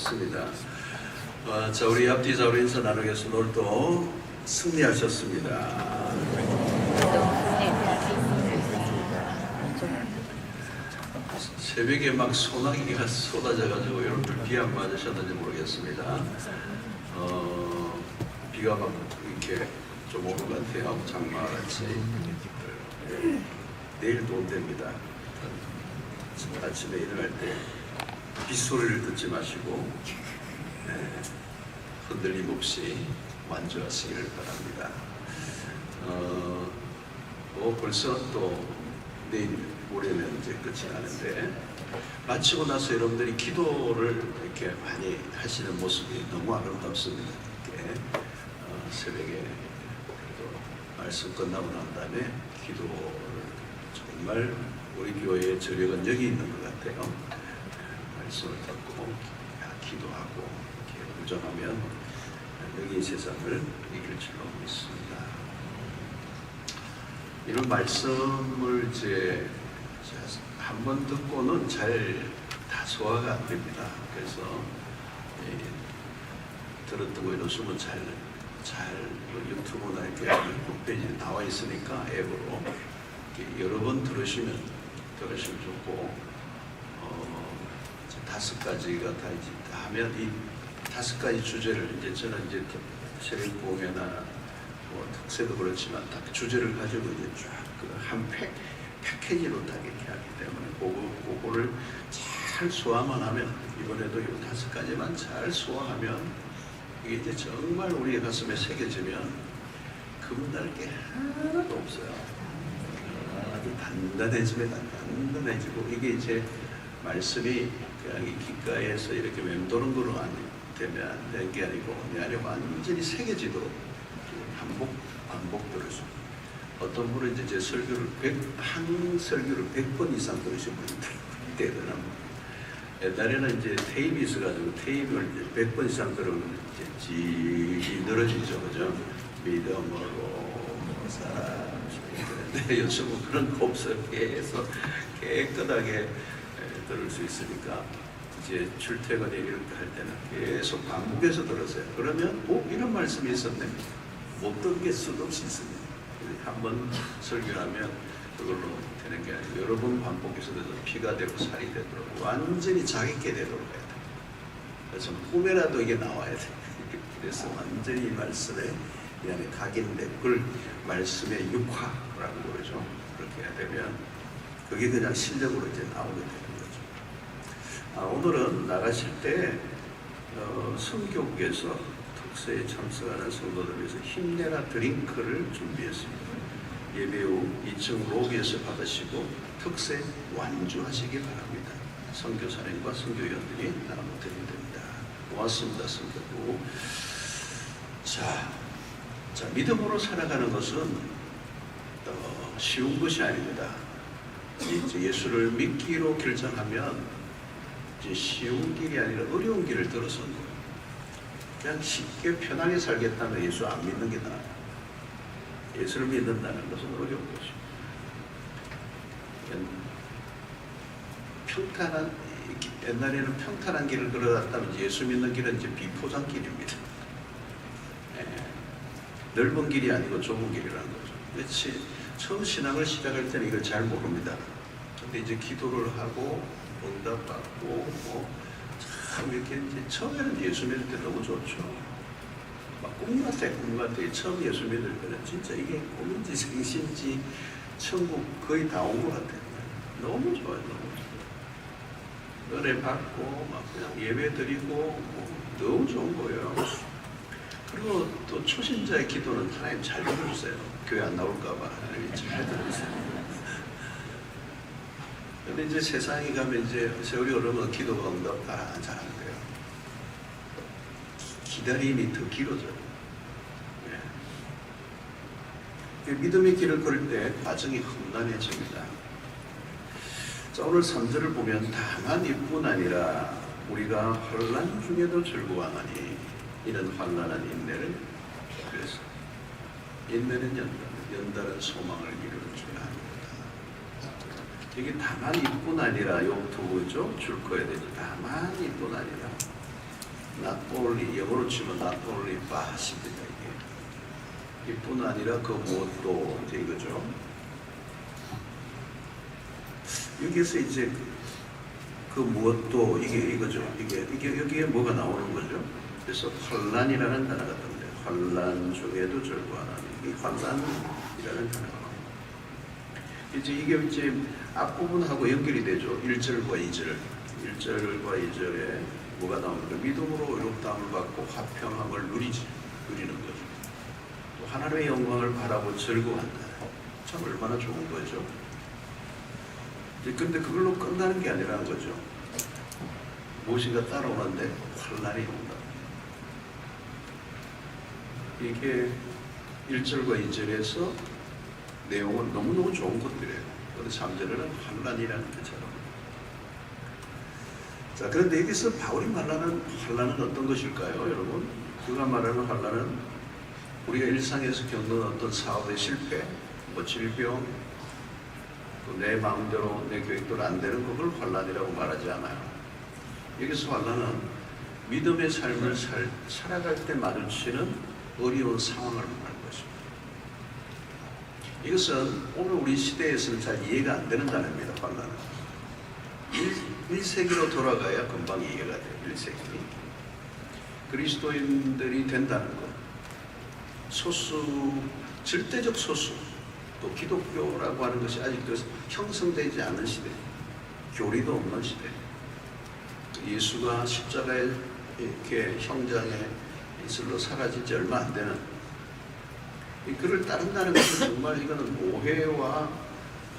좋습니다. 자, 우리 앞뒤자로 인사 나누겠습니다. 오늘도 승리하셨습니다. 새벽에 막 소나기가 쏟아져가지고 여러분들 비 안 맞으셨는지 모르겠습니다. 비가 막 이렇게 좀 오는 것 같아요. 장마같이. 내일도 온답니다. 아침에 일어날 때 빗소리를 듣지 마시고 흔들림 없이 완주하시기를 바랍니다. 벌써 또 내일 모레면 이제 끝이 나는데 마치고 나서 여러분들이 기도를 이렇게 많이 하시는 모습이 너무 아름답습니다. 이렇게 새벽에 그래도 말씀 끝나고 난 다음에 기도를 정말 우리 교회의 저력은 여기 있는 것 같아요. 말씀을 듣고 기도하고 이렇게 우정하면 여기 세상을 이길 줄로 믿습니다. 이런 말씀을 이제 한 번 듣고는 잘 다 소화가 안 됩니다. 그래서 들었던 거 이런 수는 잘 유튜브나 이렇게 홈페이지에 나와 있으니까 앱으로 여러 번 들으시면 좋고 5가지가 다 이제 하면 이 5가지 주제를 이제 저는 이제 새벽 공회나 뭐 특세도 그렇지만 딱 주제를 가지고 이제 쫙 한 패키지로 딱 이렇게 하기 때문에 그거를 잘 소화만 하면 이번에도 이 5가지만 잘 소화하면 이게 이제 정말 우리의 가슴에 새겨지면 금날 게 하나도 없어요. 아주 단단해지고 이게 이제 말씀이 그냥 이 귓가에서 이렇게 맴도는 거로 안 되는 게 아니고 내 안에 완전히 새겨지도록 반복 들으시고 어떤 분은 이제 제 설교를 한 설교를 100번 이상 들으신 분이 대단합니다. 옛날에는 이제 테이프 있어가지고 테이프를 이제 100번 이상 들으면 이제 지 늘어지죠, 그죠? 믿음으로 살아주는데 요즘은 그런 거 없어요. 계속 깨끗하게 들을 수 있으니까 이제 출퇴근에 이렇게 할 때는 계속 반복해서 들으세요. 그러면 이런 말씀이 있었네. 못 듣게 수도 없이 있습니다. 한번 설교하면 그걸로 되는 게 아니고 여러 번 반복해서 돼서 피가 되고 살이 되도록 완전히 자기께 되도록 해야 돼요. 그래서 꿈에라도 이게 나와야 돼요. 그래서 완전히 이 말씀에 이 안에 각인된 그 말씀의 육화라고 그러죠. 그렇게 해야 되면 그게 그냥 실력으로 이제 나오게 되는 거죠. 오늘은 나가실 때 성교국에서 특세에 참석하는 성도들 위해서 힘내라 드링크를 준비했습니다. 예배 후 2층 로비에서 받으시고 특세 완주하시기 바랍니다. 선교사님과 선교위원들이 나눠드리면 됩니다. 고맙습니다, 선교부. 자, 믿음으로 살아가는 것은 쉬운 것이 아닙니다. 이제 예수를 믿기로 결정하면 이제 쉬운 길이 아니라 어려운 길을 들어서는 거예요. 그냥 쉽게 편하게 살겠다면 예수 안 믿는 게 나아요. 예수를 믿는다는 것은 어려운 것입니다. 옛날에는 평탄한 길을 걸어갔다면 예수 믿는 길은 이제 비포장길입니다. 넓은 길이 아니고 좁은 길이라는 거죠. 그렇지. 처음 신앙을 시작할 때는 이걸 잘 모릅니다. 근데 이제 기도를 하고 응답받고 참 이렇게 이제 처음에는 예수 믿을 때 너무 좋죠. 막 꿈 같아. 처음 예수 믿을 때는 진짜 이게 꿈인지 생신지 천국 거의 다 온 것 같아요. 너무 좋아요. 은혜 받고 막 그냥 예배 드리고 너무 좋은 거예요. 그리고 또 초신자의 기도는 하나님 잘 들어주세요. 교회 안 나올까봐 하나님이 잘 들어주세요. 근데 이제 세상에 가면 이제 세월이 오르면 기도가 응답 다 잘하는 거예요. 기다림이 더 길어져요. 믿음의 길을 걸을 때 과정이 험난해집니다. 자, 오늘 3절을 보면 다만 이뿐 아니라 우리가 환난 중에도 즐거워하니 이런 환난한 인내를 그래서 인내는 연달은 소망을 이루는 줄 압니다. 이게 다만 이뿐 아니라 요 두 줄 커야 되죠. 다만 이뿐 아니라 not only, 영어로 치면 not only but입니다. 이게 이뿐 아니라 그 무엇도 이제 이거죠. 여기에서 이제 그 무엇도 이게 이거죠. 이게 여기에 뭐가 나오는 거죠. 그래서 환란이라는 단어가 떴는데 환란 중에도 절구하나니 이 환란이라는 단어가 나옵니다. 이제 이게 이제 앞부분하고 연결이 되죠. 1절과 2절. 1절과 2절에 뭐가 나오는가? 믿음으로 의롭다함을 받고 화평함을 누리는 거죠. 또 하나님의 영광을 바라고 즐거워한다. 참 얼마나 좋은 거죠. 근데 그걸로 끝나는 게 아니라는 거죠. 무엇인가 따라오는데 환란이 온다. 이게 1절과 2절에서 내용은 너무너무 좋은 것들이에요. 그런데 3절에는 환란이라는 것처럼. 자, 그런데 여기서 바울이 말하는 환란은 어떤 것일까요, 여러분? 그가 말하는 환란은 우리가 일상에서 겪는 어떤 사업의 실패, 질병, 내 마음대로 내 계획대로 안 되는 그걸 환란이라고 말하지 않아요. 여기서 환란은 믿음의 삶을 살아갈 때 마주치는 어려운 상황을 말하는 것입니다. 이것은 오늘 우리 시대에서는 잘 이해가 안 되는 단어입니다. 환란은 1세기로 돌아가야 금방 이해가 돼요. 1세기 그리스도인들이 된다는 것, 소수, 절대적 소수, 또 기독교라고 하는 것이 아직도 형성되지 않은 시대, 교리도 없는 시대, 예수가 십자가에 이렇게 형장에 이슬로 사라진 지 얼마 안 되는 그를 따른다는 것은 정말 이거는 오해와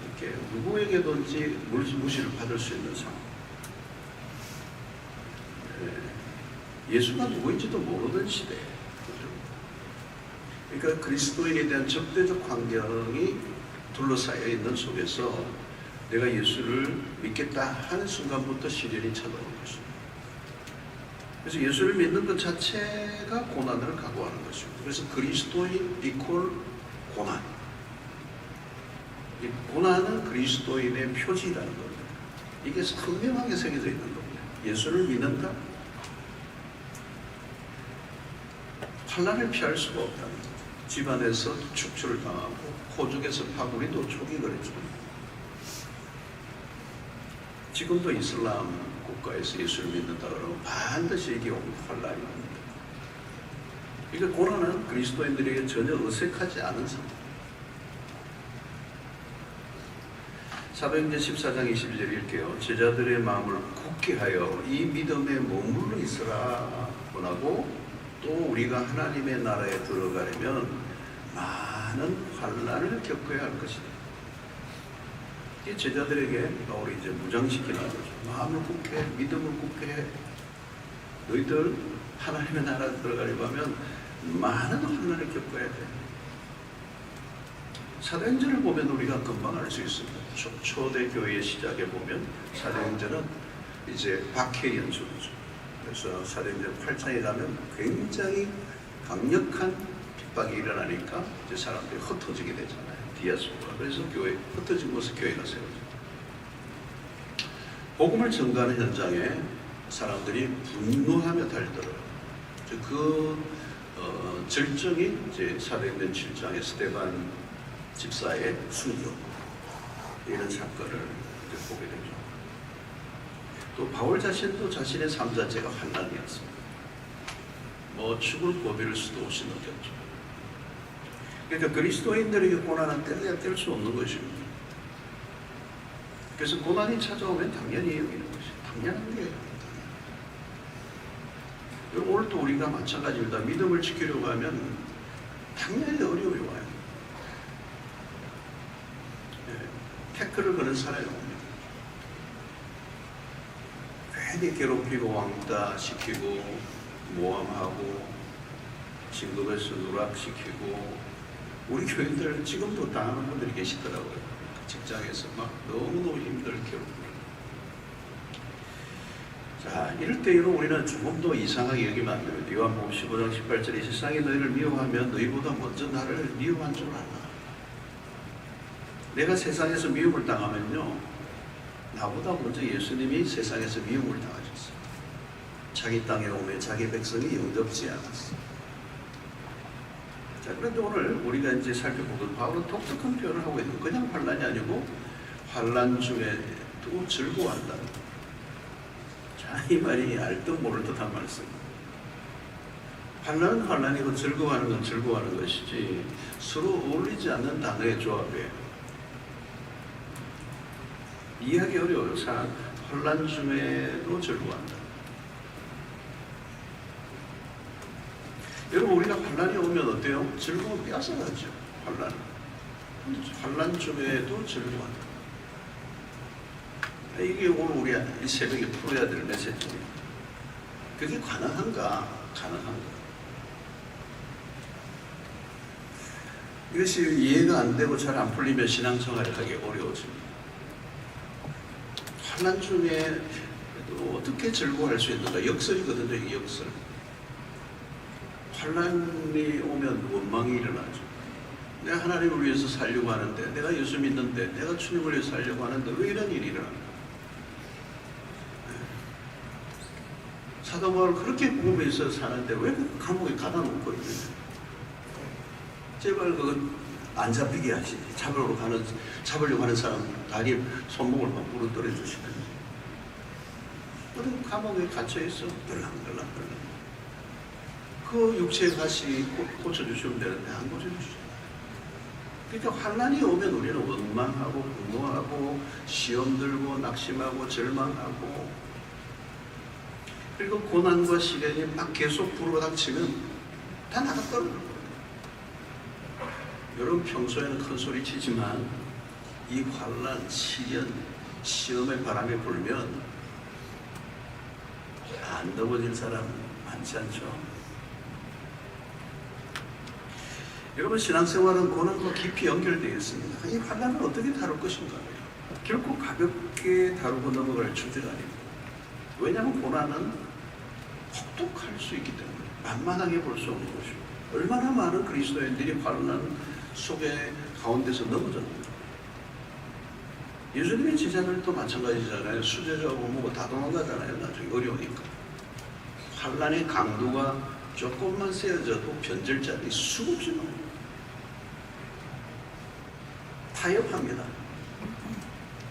이렇게 누구에게든지 무시를 받을 수 있는 상황. 예수가 누구인지도 모르던 시대. 그러니까 그리스도인에 대한 적대적 환경이 둘러싸여 있는 속에서 내가 예수를 믿겠다 하는 순간부터 시련이 찾아오는 것입니다. 그래서 예수를 믿는 것 자체가 고난을 각오하는 것입니다. 그래서 그리스도인 이퀄 고난. 이 고난은 그리스도인의 표지라는 겁니다. 이게 선명하게 새겨져 있는 겁니다. 예수를 믿는다? 환난을 피할 수가 없다는 거죠. 집안에서 축출을 당하고 호족에서 파국이도 초기 그랬죠. 지금도 이슬람 국가에서 예수를 믿는다 그러면 반드시 이게 환난이 옵니다. 그러니까 고난은 그리스도인들에게 전혀 어색하지 않은 상황. 사도행전 14장 22절 읽게요. 제자들의 마음을 굳게 하여 이 믿음에 머물러 있으라 권하고 또 우리가 하나님의 나라에 들어가려면 많은 환난을 겪어야 할 것이다. 이 제자들에게 바울이 이제 무장시키는 거죠. 마음을 굳게, 믿음을 굳게 해. 너희들 하나님의 나라에 들어가려고 하면 많은 환난을 겪어야 돼. 사도행전을 보면 우리가 금방 알 수 있습니다. 초대 교회의 시작에 보면 사도행전은 이제 박해 연수죠. 그래서 사도행전 8장에 가면 굉장히 강력한 핍박이 일어나니까 이제 사람들이 흩어지게 되잖아요. 디아스포라. 그래서 교회 흩어진 곳에 교회가 세워져요. 복음을 전가하는 현장에 사람들이 분노하며 달려들어요. 그 절정이 이제 사도행전 7장의 스데반 집사의 순교 이런 사건을 이제 보게 되죠. 또 바울 자신도 자신의 삶 자체가 환난이었습니다. 뭐 죽을 고비를 수도 없이 느꼈죠. 그러니까 그리스도인들에게 고난은 뗄래야 뗄 수 없는 것입니다. 그래서 고난이 찾아오면 당연히 여기는 것이 당연한 거예요. 오늘도 우리가 마찬가지입니다. 믿음을 지키려고 하면 당연히 어려움이 와요. 태클을 거는 사람이 옵니다. 괜히 괴롭히고 왕따시키고 모함하고 진급에서 누락시키고 우리 교인들 지금도 당하는 분들이 계시더라고요. 직장에서 막 너무너무 힘들게 괴롭힙니다. 자, 이럴 때로 우리는 조금 더 이상하게 여기면 안 됩니다. 요한복음 15장 18절에 세상이 너희를 미워하면 너희보다 먼저 나를 미워한 줄 알아. 내가 세상에서 미움을 당하면요, 나보다 먼저 예수님이 세상에서 미움을 당하셨어요. 자기 땅에 오매 자기 백성이 영접지 않았어. 자, 그런데 오늘 우리가 이제 살펴보건 바울은 독특한 표현을 하고 있는, 그냥 환란이 아니고 환란 중에 또 즐거워한다. 자, 이 말이 알듯 모를 듯한 말씀. 환란은 환란이고 즐거워하는 건 즐거워하는 것이지 서로 어울리지 않는 단어의 조합이에요. 이해하기 어려워요. 환란 중에도 즐거워한다. 여러분, 우리가 환란이 오면 어때요? 즐거움 뺏어가죠. 환란 중에도 즐거워한다. 이게 오늘 우리 이 새벽에 풀어야 될 메시지입니다. 그게 가능한가? 가능한가? 이것이 이해가 안 되고 잘 안 풀리면 신앙생활을 하기 어려워집니다. 환난 중에 어떻게 즐거워할 수 있는가? 역설이거든요. 이게 역설. 환난이 오면 원망이 일어나죠. 내가 하나님을 위해서 살려고 하는데, 내가 예수 믿는데, 내가 주님을 위해서 살려고 하는데 왜 이런 일이 일어납니까? 사도 바울 그렇게 복음에 있어서 사는데 왜 감옥에 가다 놓고 있느냐? 제발 그거 안 잡히게 하시지. 잡으려고 하는 사람 다리 손목을 막 부러뜨려 주시든지. 그리고 감옥에 갇혀 있어. 들랑들랑. 그 육체의 가시 고쳐주시면 되는데 안 고쳐주시죠. 그러니까 환난이 오면 우리는 원망하고 분노하고 시험 들고 낙심하고 절망하고, 그리고 고난과 시련이 막 계속 불어닥치면 다 나가 떨어질 거예요. 여러분, 평소에는 큰 소리 치지만 이 환난, 시련, 시험의 바람이 불면 안 넘어질 사람 많지 않죠? 여러분, 신앙생활은 고난과 깊이 연결되어 있습니다. 이 환난을 어떻게 다룰 것인가? 결코 가볍게 다루고 넘어갈 주제가 아닙니다. 왜냐하면 고난은 혹독할 수 있기 때문에 만만하게 볼 수 없는 것이고, 얼마나 많은 그리스도인들이 환난 속에 가운데서 넘어졌는가. 예수님의 제자들도 마찬가지잖아요. 수제자하고 뭐고 다 도망가잖아요. 나중에 어려우니까. 환난의 강도가 조금만 세어져도 변절자들이 수없이 많아요. 타협합니다.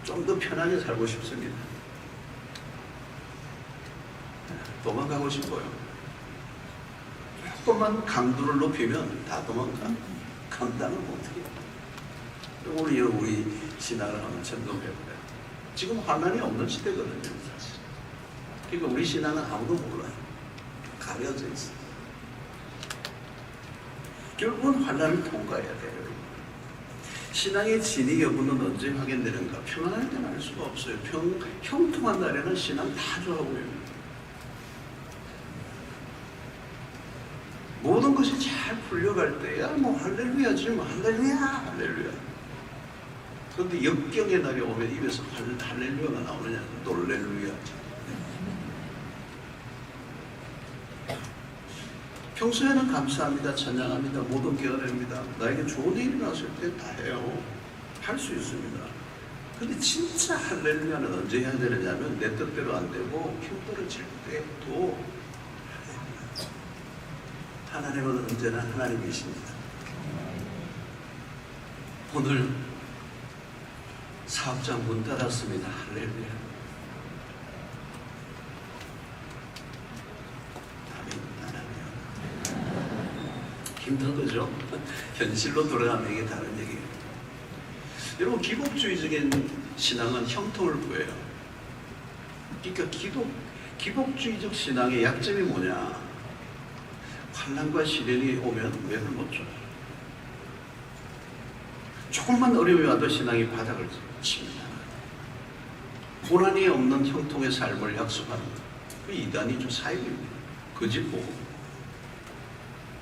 좀 더 편하게 살고 싶습니다. 도망가고 싶어요. 조금만 강도를 높이면 다 도망가. 감당을 못해요. 우리 신앙을 한번 점검해보래요. 지금 환난이 없는 시대거든요, 사실. 그러니까 우리 신앙은 아무도 몰라요. 가려져 있어요. 결국은 환난을 통과해야 돼요. 신앙의 진위 여부는 언제 확인되는가? 평안할 때는 알 수가 없어요. 형통한 날에는 신앙 다 좋아 보여요. 모든 것이 잘 풀려갈 때야 뭐 할렐루야지, 뭐 할렐루야. 그런데 역경의 날이 오면 입에서 할렐루야가 나오느냐? 놀렐루야. 평소에는 감사합니다, 찬양합니다, 모든 깨어냅니다. 나에게 좋은 일이 났을 때 다 해요. 할 수 있습니다. 근데 진짜 할렐루야는 언제 해야 되느냐면 내 뜻대로 안 되고 힘 떨어질 때도 하나님은 언제나 하나님이십니다. 오늘 사업장 문 닫았습니다. 할렐루야. 힘든 거죠. 현실로 돌아가면 이게 다른 얘기예요. 여러분, 기복주의적인 신앙은 형통을 구해요. 그러니까 기복주의적 신앙의 약점이 뭐냐? 환난과 시련이 오면 맥을 못 줘요. 조금만 어려움이 와도 신앙이 바닥을 칩니다. 고난이 없는 형통의 삶을 약속하는 그 이단이죠. 사입입니다. 거짓보고.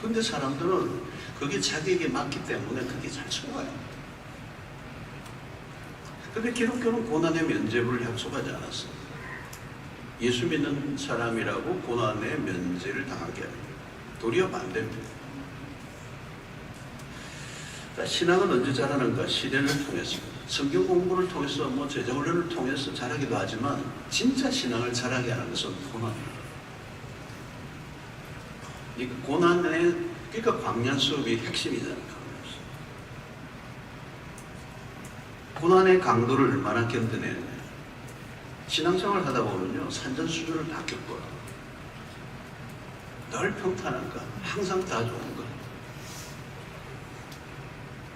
근데 사람들은 그게 자기에게 맞기 때문에 그게 잘 속아요. 근데 기독교는 고난의 면죄부를 약속하지 않았어요. 예수 믿는 사람이라고 고난의 면죄를 당하게 합니다. 도리어 반대입니다. 신앙은 언제 자라는가? 시련을 통해서, 성경 공부를 통해서, 제자훈련을 통해서 자라기도 하지만 진짜 신앙을 자라게 하는 것은 고난입니다. 그러니까 고난의, 그러니까 광야 수업이 핵심이잖아요. 고난의 강도를 얼마나 견뎌내느냐. 신앙생활 하다 보면요, 산전수전을 다 겪어요. 늘 평탄한가? 항상 다 좋은가?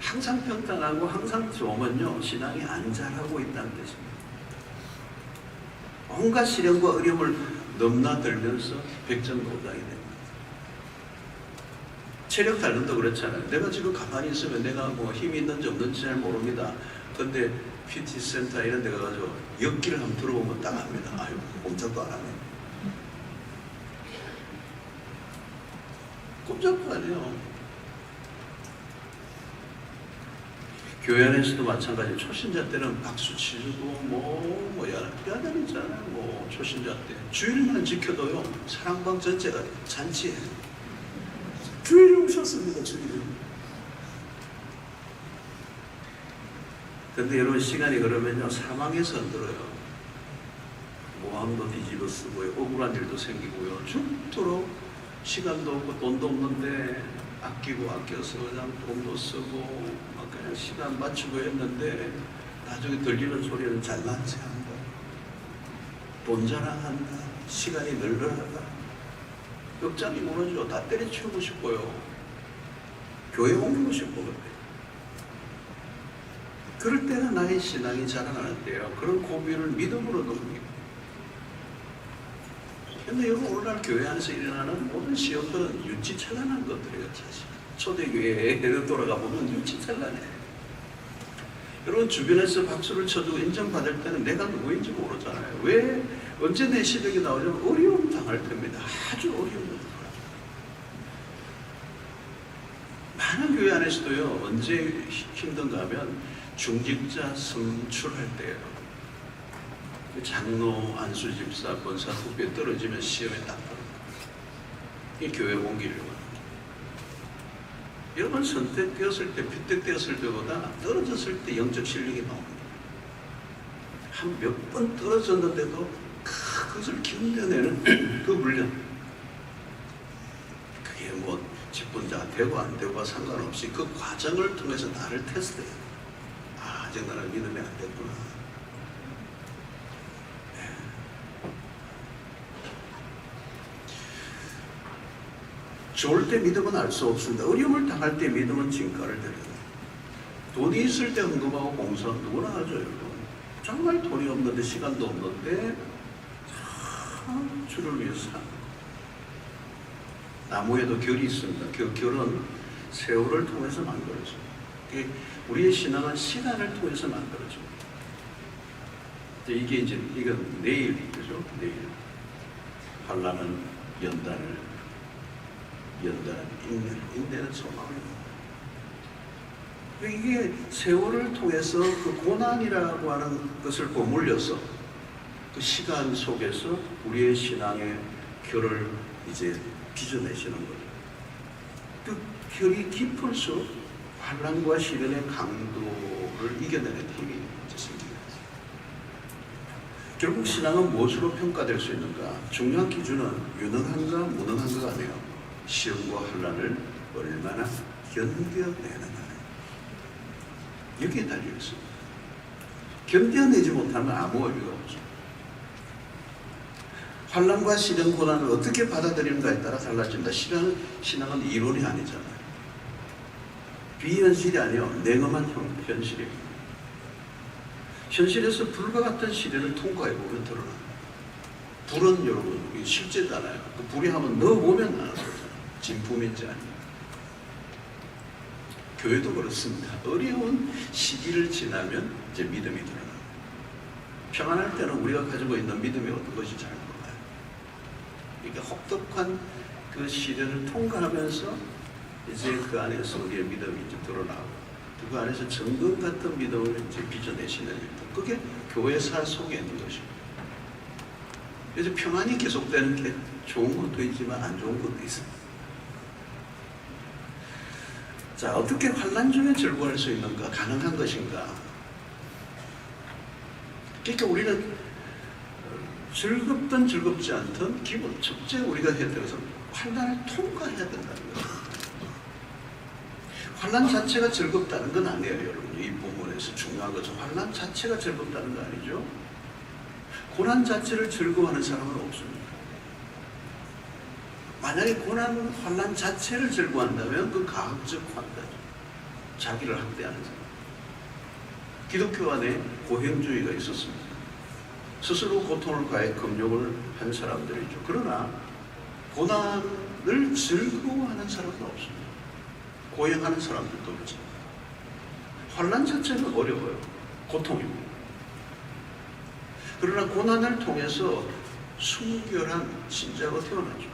항상 평탄하고 항상 좋으면요, 신앙이 안 자라고 있다는 뜻입니다. 온갖 시련과 어려움을 넘나들면서 백전노당이 됩니다. 체력 단련도 그렇잖아요. 내가 지금 가만히 있으면 내가 뭐 힘이 있는지 없는지 잘 모릅니다. 근데 PT 센터 이런 데 가가지고 역기를 한번 들어보면 딱 압니다. 아유, 꼼짝도 안 하네. 꼼짝도 안 해요. 교회 안에서도 마찬가지. 초신자 때는 박수 치고 뭐야 야단이잖아요. 뭐 초신자 때 주일만 지켜도요, 사랑방 전체가 잔치예요. 주일에 오셨습니다. 주일에. 근데 여러분, 시간이 그러면요, 사망에 선들어요. 모함도 뒤집어 쓰고요, 억울한 일도 생기고요, 죽도록 시간도 없고 돈도 없는데 아끼고 아껴서 그냥 돈도 쓰고 막 그냥 시간 맞추고 했는데 나중에 들리는 소리는 잘난 체 한다, 돈 자랑한다, 시간이 널널하다. 역장이 무너져. 다 때려치우고 싶어요. 교회 옮기고 싶어. 그럴 때는 나의 신앙이 자라나는 때요. 그런 고비를 믿음으로 넘깁니다. 근데 여러분, 오늘날 교회 안에서 일어나는 모든 시험들은 유치찬란한 것들이에요. 사실 초대교회에 돌아가 보면 유치찬란해. 여러분, 주변에서 박수를 쳐주고 인정받을 때는 내가 누구인지 모르잖아요. 왜? 언제 내 시력이 나오냐면 어려움 당할 때입니다. 아주 어려운 것들. 많은 교회 안에서도요, 언제 힘든가 하면 중직자 성출할 때예요. 장로, 안수집사, 권사, 후배 떨어지면 시험에 딱 떨어져요. 이 교회 옮기려고 합니다. 여러분, 선택되었을 때, 피택되었을 때보다 떨어졌을 때 영적 실력이 나옵니다. 한 몇 번 떨어졌는데도 그것을 견뎌내는 그 훈련. 그게 뭐 직분자 되고 안 되고와 상관없이 그 과정을 통해서 나를 테스트해요. 아, 아직 나는 믿음이 안 됐구나. 네. 좋을 때 믿음은 알 수 없습니다. 어려움을 당할 때 믿음은 진가를 드려요. 돈이 있을 때 헌금하고 봉사는 누구나 하죠, 여러분. 정말 돈이 없는데, 시간도 없는데 주를 위해서 사는. 나무에도 결이 있습니다. 그 결은 세월을 통해서 만들어집니다. 우리의 신앙은 시간을 통해서 만들어집니다. 이게 이제, 이건 내일, 그죠? 내일. 환난은 연단은 인내는 소망입니다. 이게 세월을 통해서 그 고난이라고 하는 것을 버물려서 그 시간 속에서 우리의 신앙의 결을 이제 빚어내시는 거죠. 그 결이 깊을수록 환난과 시련의 강도를 이겨내는 힘이 있습니다. 결국 신앙은 무엇으로 평가될 수 있는가? 중요한 기준은 유능한가 무능한가가 아니에요. 시험과 환난을 얼마나 견뎌내는가. 여기에 달려 있습니다. 견뎌내지 못하면 아무 의미가 없죠. 환난과 시련, 고난을 어떻게 받아들이는가에 따라 달라집니다. 신앙은 이론이 아니잖아요. 비현실이 아니요, 냉엄한 현실입니다. 현실에서 불과 같은 시련을 통과해보면 드러납니다. 불은 여러분 실제잖아요. 그 불이 한번 넣어보면 나는 거잖아요. 진품인지 아닌지. 교회도 그렇습니다. 어려운 시기를 지나면 이제 믿음이 드러납니다. 평안할 때는 우리가 가지고 있는 믿음이 어떤 것이 잘 몰라요. 그러니까 혹독한 그 시련을 통과하면서 이제 그 안에서 우리의 믿음이 이제 드러나고, 그 안에서 정금 같은 믿음을 이제 빚어내시는 일들. 그게 교회사 속에 있는 것입니다. 그래서 평안이 계속되는 게 좋은 것도 있지만 안 좋은 것도 있습니다. 자, 어떻게 환난 중에 즐거워할 수 있는가? 가능한 것인가? 그러니까 우리는 즐겁든 즐겁지 않든 기본 첫째 우리가 해야 되는 것은 환난을 통과해야 된다는 거예요. 환난 자체가 즐겁다는 건 아니에요, 여러분. 이 부분에서 중요한 것은 환난 자체가 즐겁다는 거 아니죠. 고난 자체를 즐거워하는 사람은 없습니다. 만약에 고난, 환난 자체를 즐거워한다면 그 가학적 환단, 자기를 학대하는 사람. 기독교 안에 고행주의가 있었습니다. 스스로 고통을 가해 금욕을 한 사람들이죠. 그러나 고난을 즐거워하는 사람은 없습니다. 고행하는 사람들도 그렇죠. 환난 자체는 어려워요. 고통입니다. 그러나 고난을 통해서 순결한 신자가 태어나죠.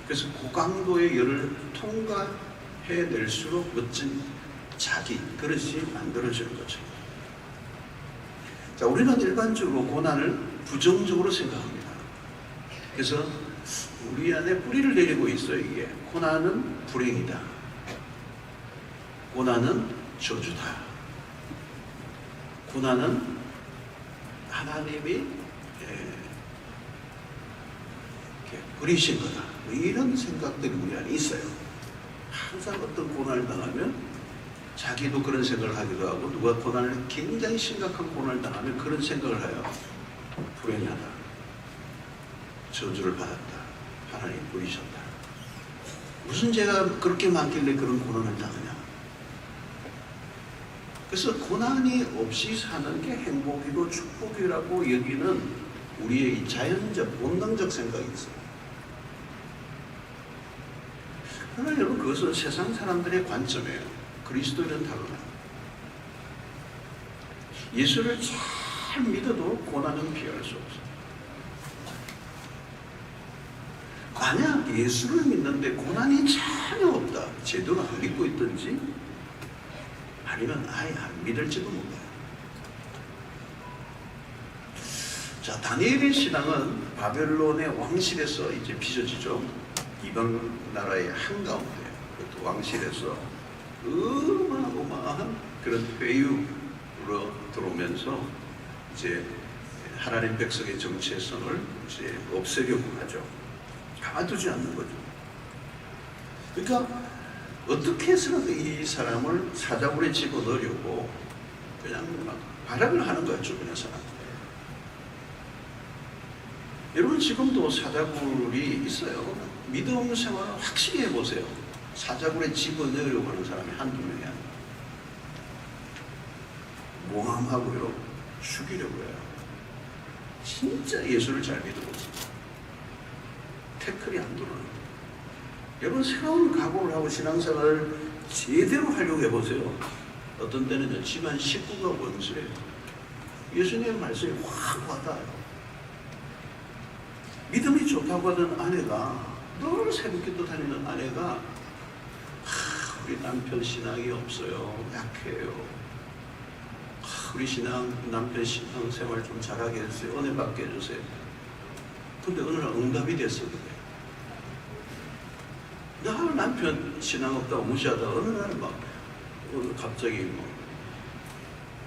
그래서 고강도의 열을 통과해낼수록 멋진 자기 그릇이 만들어지는 거죠. 자, 우리는 일반적으로 고난을 부정적으로 생각합니다. 그래서 우리 안에 뿌리를 내리고 있어요. 이게 고난은 불행이다. 고난은 저주다. 고난은 하나님이 버리신 거다. 이런 생각들이 우리 안에 있어요. 항상 어떤 고난을 당하면 자기도 그런 생각을 하기도 하고, 누가 고난을, 굉장히 심각한 고난을 당하면 그런 생각을 해요. 불행하다. 저주를 받았다. 하나님 버리셨다. 무슨 죄가 그렇게 많길래 그런 고난을 당하냐. 그래서 고난이 없이 사는 게 행복이고 축복이라고 여기는 우리의 이 자연적, 본능적 생각이 있어요. 그러나 여러분, 그것은 세상 사람들의 관점이에요. 그리스도인은 다르다. 예수를 잘 믿어도 고난은 피할 수 없어요. 만약 예수를 믿는데 고난이 전혀 없다, 제대로 안 믿고 있든지 아니면 아예 안 믿을지도 몰라요. 자, 다니엘의 신앙은 바벨론의 왕실에서 이제 빚어지죠. 이방 나라의 한가운데, 그것도 왕실에서 어마어마한 그런 회유로 들어오면서 이제 하나님 백성의 정체성을 이제 없애려고 하죠. 가만두지 않는 거죠. 그러니까 어떻게 해서든 이 사람을 사자굴에 집어넣으려고 그냥 막 발악을 하는 거예요, 주변의 사람. 여러분, 지금도 사자굴이 있어요. 믿음 생활을 확실히 해보세요. 사자굴에 집어넣으려고 하는 사람이 한두 명이 아니에요. 모함하고요, 죽이려고 해요. 진짜 예수를 잘 믿어보세요. 태클이 안 들어요. 여러분, 새로운 각오를 하고 신앙생활을 제대로 하려고 해보세요. 어떤 때는 집안 식구가 원수예요. 예수님의 말씀이 확 와닿아요. 믿음이 좋다고 하던 아내가, 늘 새벽기도 다니는 아내가, 우리 남편 신앙이 없어요. 약해요. 우리 남편 신앙 생활 좀 잘하게 해주세요. 은혜 받게 해주세요. 근데 어느 날 응답이 됐어. 나 남편 신앙 없다고 무시하다가 어느 날 갑자기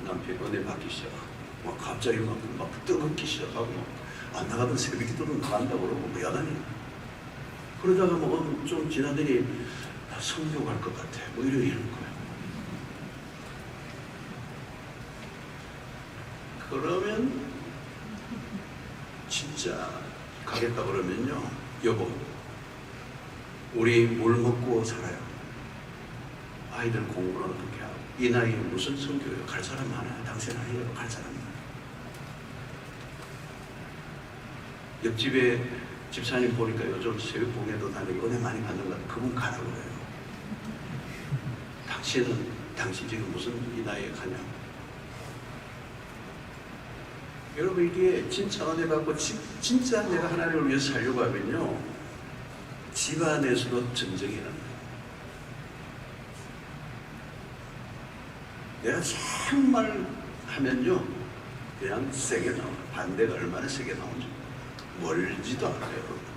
남편 은혜 받기 시작하고, 갑자기 막 뜨겁기 시작하고, 안 나가던 새벽기도도 나간다고 그러고, 야단이. 그러다가 좀 지나더니 나 성교 갈 것 같아. 이러는 거야. 그러면 진짜 가겠다 그러면요, 여보, 우리 뭘 먹고 살아요? 아이들 공부는 어떻게 하고? 이 나이에 무슨 성교예요? 갈 사람 많아요. 당신 아니에요. 갈 사람 많아요. 옆집에 집사님 보니까 요즘 새벽 봉에도 다니고 은혜 많이 받는 것 같아요. 그분 가라고 해요. 당신 지금 무슨 이 나이에 가냐? 여러분, 이게 진짜 은혜 받고 진짜 내가 하나님을 위해서 살려고 하면요, 집안에서도 전쟁이 납니다. 내가 정말 하면요, 그냥 세게 나와요. 반대가 얼마나 세게 나오는지 멀지도 않아요, 여러분.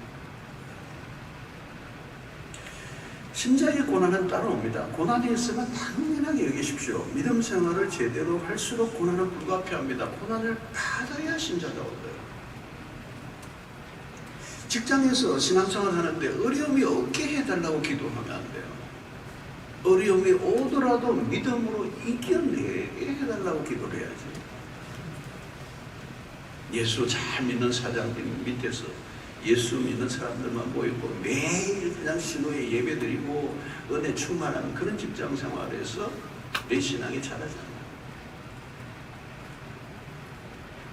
신자의 고난은 따라옵니다. 고난이 있으면 당연하게 여기십시오. 믿음 생활을 제대로 할수록 고난은 불가피합니다. 고난을 받아야 신자가 얻어요. 직장에서 신앙생활 하는데 어려움이 없게 해달라고 기도하면 안 돼요. 어려움이 오더라도 믿음으로 이겨내게 해달라고 기도를 해야지. 예수 잘 믿는 사장님 밑에서 예수 믿는 사람들만 모이고 매일 그냥 신호에 예배드리고 은혜 충만한 그런 직장 생활에서 내 신앙이 자라잖아.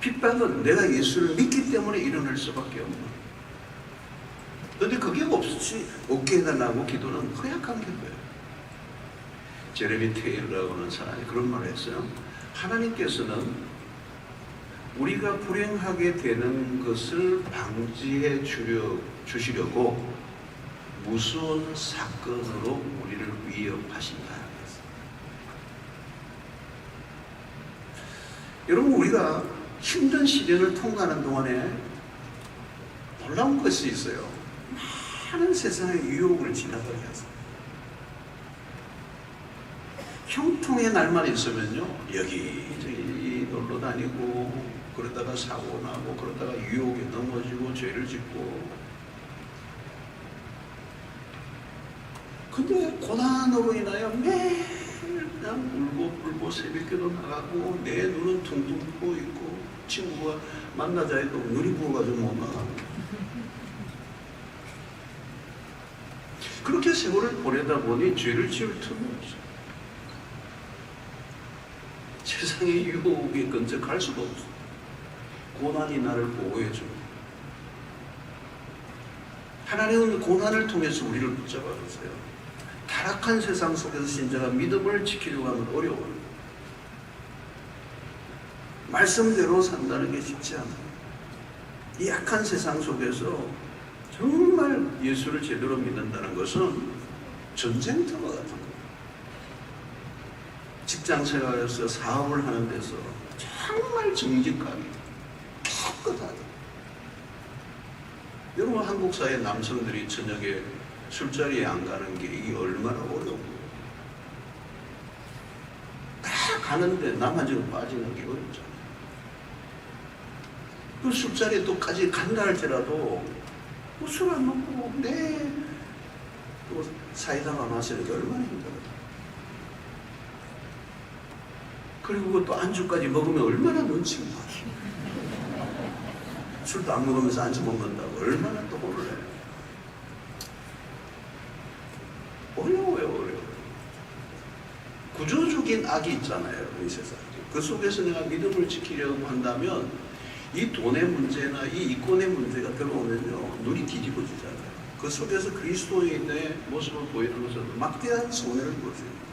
핍박은 내가 예수를 믿기 때문에 일어날 수밖에 없는. 그런데 그게 없게 해달라고 기도는 허약한 기도예요. 제레미 테일러라고 하는 사람이 그런 말을 했어요. 하나님께서는 우리가 불행하게 되는 것을 방지해 주시려고 무서운 사건으로 우리를 위협하신다. 여러분, 우리가 힘든 시련을 통과하는 동안에 놀라운 것이 있어요. 많은 세상의 유혹을 지나가게 하세요. 형통의 날만 있으면요, 여기저기 놀러 다니고 그러다가 사고 나고 그러다가 유혹에 넘어지고 죄를 짓고. 근데 고난으로 인하여 매일 그냥 울고 새벽기도 나가고 내 눈은 둥둥 부어 있고 친구가 만나자 해도 눈이 부어가지고 못 나가고. 그렇게 세월을 보내다 보니 죄를 지을 틈이 없어요. 세상의 유혹에 근처 갈 수가 없어. 고난이 나를 보호해줘. 하나님은 고난을 통해서 우리를 붙잡아주세요. 타락한 세상 속에서 신자가 믿음을 지키려고 하면 어려워요. 말씀대로 산다는 게 쉽지 않아요. 이 약한 세상 속에서 정말 예수를 제대로 믿는다는 것은 전쟁터와 같은 거예요. 직장 생활에서 사업을 하는 데서 정말 정직하게 깨끗하게. 여러분, 한국 사회 남성들이 저녁에 술자리에 안 가는 게 이게 얼마나 어려운 거예요. 다 가는데 나만 지금 빠지는 게 어렵잖아요. 그 술자리에 또까지 간다 할지라도 술 안 먹고 또 사이다가 마시는 게 얼마나 힘들어요. 그리고 또 안주까지 먹으면 얼마나 눈치가 나요. 술도 안 먹으면서 안주 먹는다고 얼마나 또 호를 해요. 어려워요. 구조적인 악이 있잖아요, 이 세상에. 그 속에서 내가 믿음을 지키려고 한다면 이 돈의 문제나 이 이권의 문제가 들어오면요, 눈이 뒤집어지잖아요. 그 속에서 그리스도인의 모습을 보이는 것은 막대한 손해를 보여요.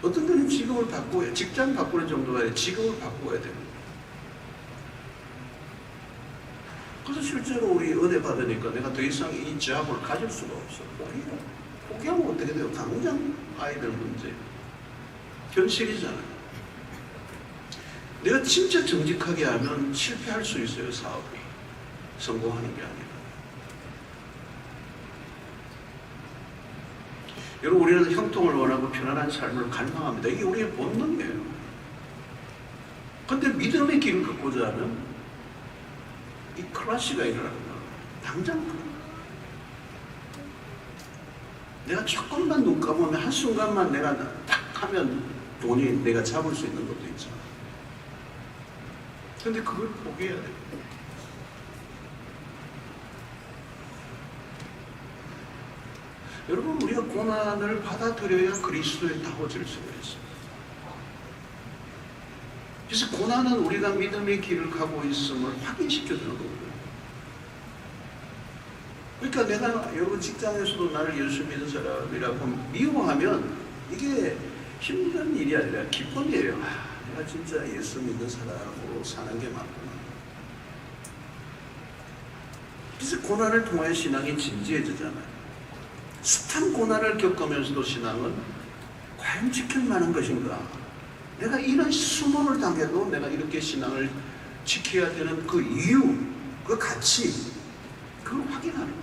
어떤 때는 직업을 바꿔야, 직장 바꾸는 정도가 아니라 직업을 바꿔야 됩니다. 그래서 실제로 우리 은혜 받으니까 내가 더 이상 이 잡을 가질 수가 없어. 포기하면 어떻게 돼요? 당장 아이들 문제. 현실이잖아요. 내가 진짜 정직하게 하면 실패할 수 있어요, 사업이. 성공하는 게 아니라. 여러분, 우리는 형통을 원하고 편안한 삶을 갈망합니다. 이게 우리의 본능이에요. 그런데 믿음의 길을 걷고자 하면 이 크라시가 일어납니다. 당장 내가 조금만 눈 감으면 한순간만 내가 딱 하면 돈이 내가 잡을 수 있는 것도 있잖아. 그런데 그걸 포기해야 돼요. 여러분, 우리가 고난을 받아들여야 그리스도에 따라질 수가 있어요. 그래서 고난은 우리가 믿음의 길을 가고 있음을 확인시켜주는 거거든요. 그러니까 내가 여러분 직장에서도 나를 예수 믿는 사람이라고 미워하면 이게 힘든 일이 아니라 기쁨이에요. 내가 진짜 예수 믿는 사람으로 사는 게 맞구나. 그래서 고난을 통해 신앙이 진지해지잖아요. 숱한 고난을 겪으면서도 신앙은 과연 지킬 만한 것인가? 내가 이런 수모를 당해도 내가 이렇게 신앙을 지켜야 되는 그 이유, 그 가치, 그걸 확인하는 거죠.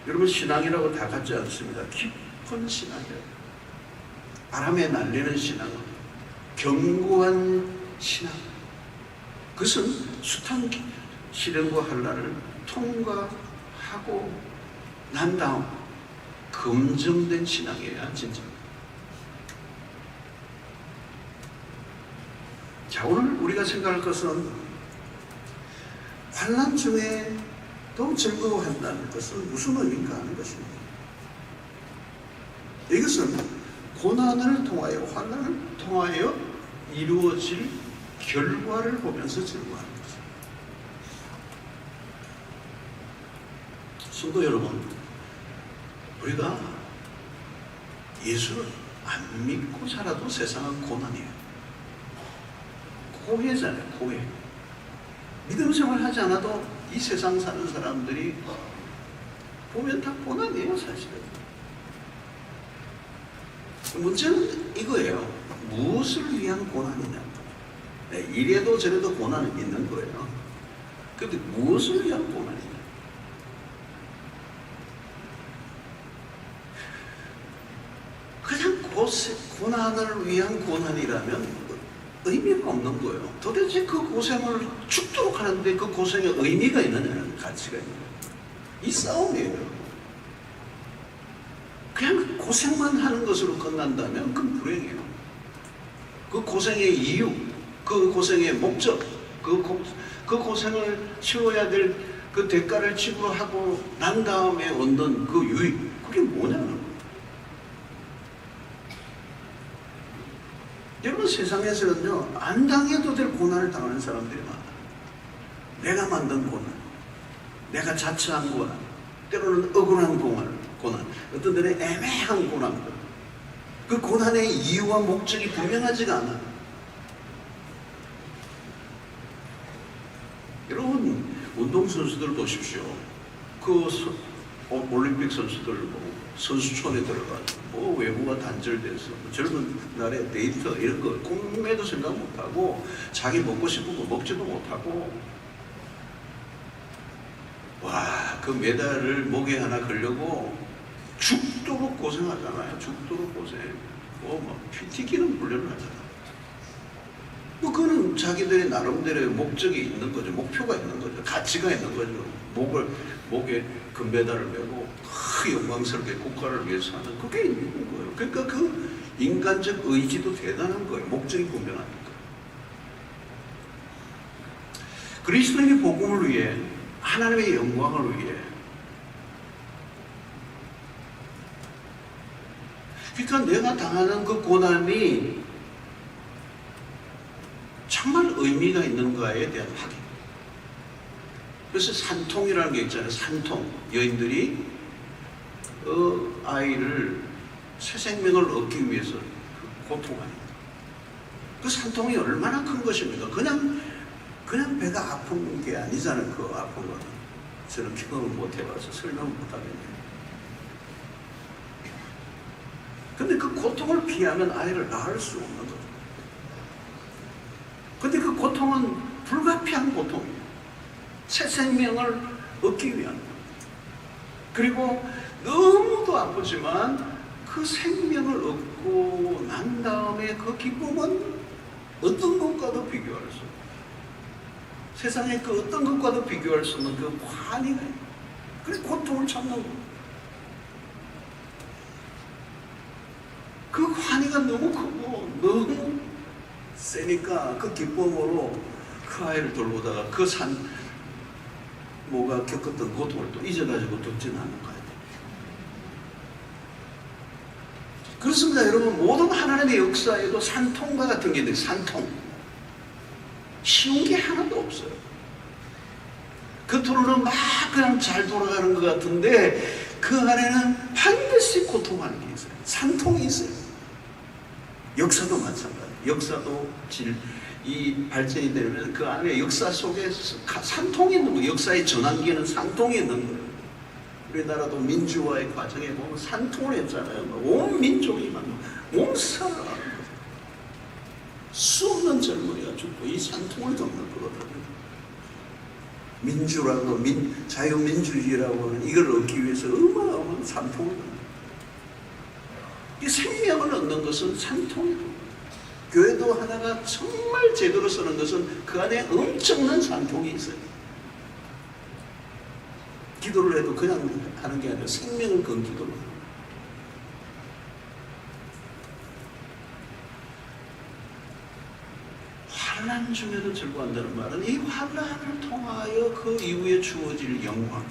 여러분, 신앙이라고 다 같지 않습니다. 깊은 신앙이에요. 바람에 날리는 신앙은 견고한 신앙. 그것은 숱한 시련과 환난을 통과하고 난 다음 검증된 신앙이에요, 진짜. 자, 오늘 우리가 생각할 것은 환난 중에 더 즐거워한다는 것은 무슨 의미인가 하는 것입니다. 이것은 고난을 통하여, 환난을 통하여 이루어질 결과를 보면서 즐거워하는 거죠. 성도 여러분, 우리가 예수를 안 믿고 살아도 세상은 고난이에요. 고해잖아요, 고해. 믿음 생활 하지 않아도 이 세상 사는 사람들이 보면 다 고난이에요, 사실은. 문제는 이거예요. 무엇을 위한 고난이냐. 이래도 저래도 고난은 있는 거예요. 그런데 무엇을 위한 고난이냐. 그냥 고난을 위한 고난이라면 의미가 없는 거예요. 도대체 그 고생을 죽도록 하는데 그 고생에 의미가 있느냐는 가치가 있는 거예요. 이 싸움이에요. 그냥 고생만 하는 것으로 끝난다면 그건 불행해요. 그 고생의 이유, 그 고생의 목적, 그 고생을 치러야 될 그 대가를 지불하고 난 다음에 얻는 그 유익, 그게 뭐냐는 거예요. 여러분, 세상에서는요, 안 당해도 될 고난을 당하는 사람들이 많아요. 내가 만든 고난, 내가 자처한 고난, 때로는 억울한 고난, 어떤 때는 애매한 고난들. 그 고난의 이유와 목적이 분명하지가 않아요. 여러분, 운동선수들 보십시오. 그 올림픽 선수들 선수촌에 들어가서 외부가 단절돼서 젊은 날에 데이터 이런 거 꿈에도 생각 못하고 자기 먹고 싶은 거 먹지도 못하고, 와, 그 메달을 목에 하나 걸려고 죽도록 고생하잖아요. 죽도록 고생. 막 피 튀기는 훈련을 하잖아요. 그거는 자기들의 나름대로의 목적이 있는 거죠. 목표가 있는 거죠. 가치가 있는 거죠. 목에 금메달을 메고 영광스럽게 국가를 위해서 하는, 그게 있는 거예요. 그러니까 그 인간적 의지도 대단한 거예요. 목적이 분명하니까. 그리스도인의 복음을 위해, 하나님의 영광을 위해, 그러니까 내가 당하는 그 고난이 정말 의미가 있는가에 대한 확인. 그래서 산통이라는 게 있잖아요. 산통. 여인들이 아이를 새 생명을 얻기 위해서 고통합니다. 그 산통이 얼마나 큰 것입니까? 그냥 배가 아픈 게 아니잖아요. 그 아픈 거는. 저는 경험을 못 해봐서 설명을 못 하겠네요. 근데 그 고통을 피하면 아이를 낳을 수 없는 거죠. 근데 그 고통은 불가피한 고통이에요. 새 생명을 얻기 위한. 그리고 너무도 아프지만 그 생명을 얻고 난 다음에 그 기쁨은 어떤 것과도 비교할 수 없어요. 세상에 그 어떤 것과도 비교할 수 없는 그 환희가 있어요. 그래서 고통을 참는 거예요. 그 환희가 너무 크고 너무 세니까 그 기쁨으로 그 아이를 돌보다가 그 뭐가 겪었던 고통을 또 잊어가지고 듣지는 않는 거예요. 그렇습니다, 여러분. 모든 하나님의 역사에도 산통과 같은 게 있는데, 산통. 쉬운 게 하나도 없어요. 겉으로는 막 그냥 잘 돌아가는 것 같은데 그 안에는 반드시 고통하는 게 있어요. 산통이 있어요. 역사도 마찬가지예요. 역사도 이 발전이 되면 그 안에 역사 속에 산통이 있는 거예요. 역사의 전환기에는 산통이 있는 거예요. 우리나라도 민주화의 과정에 보면 산통을 했잖아요. 온 민족이 막 몸살을 하는 거예요. 수없는 젊은이가 죽고 이 산통을 겪는 거거든요. 민주라고, 자유민주주의라고 하는 이걸 얻기 위해서 어마어마한 산통을 겪는 거예요. 이 생명을 얻는 것은 산통이에요. 교회도 하나가 정말 제대로 쓰는 것은 그 안에 엄청난 산통이 있어요. 기도를 해도 그냥 하는 게 아니라 생명을 건 기도를 해요. 환난 중에도 즐거워한다는 말은 이 환난을 통하여 그 이후에 주어질 영광.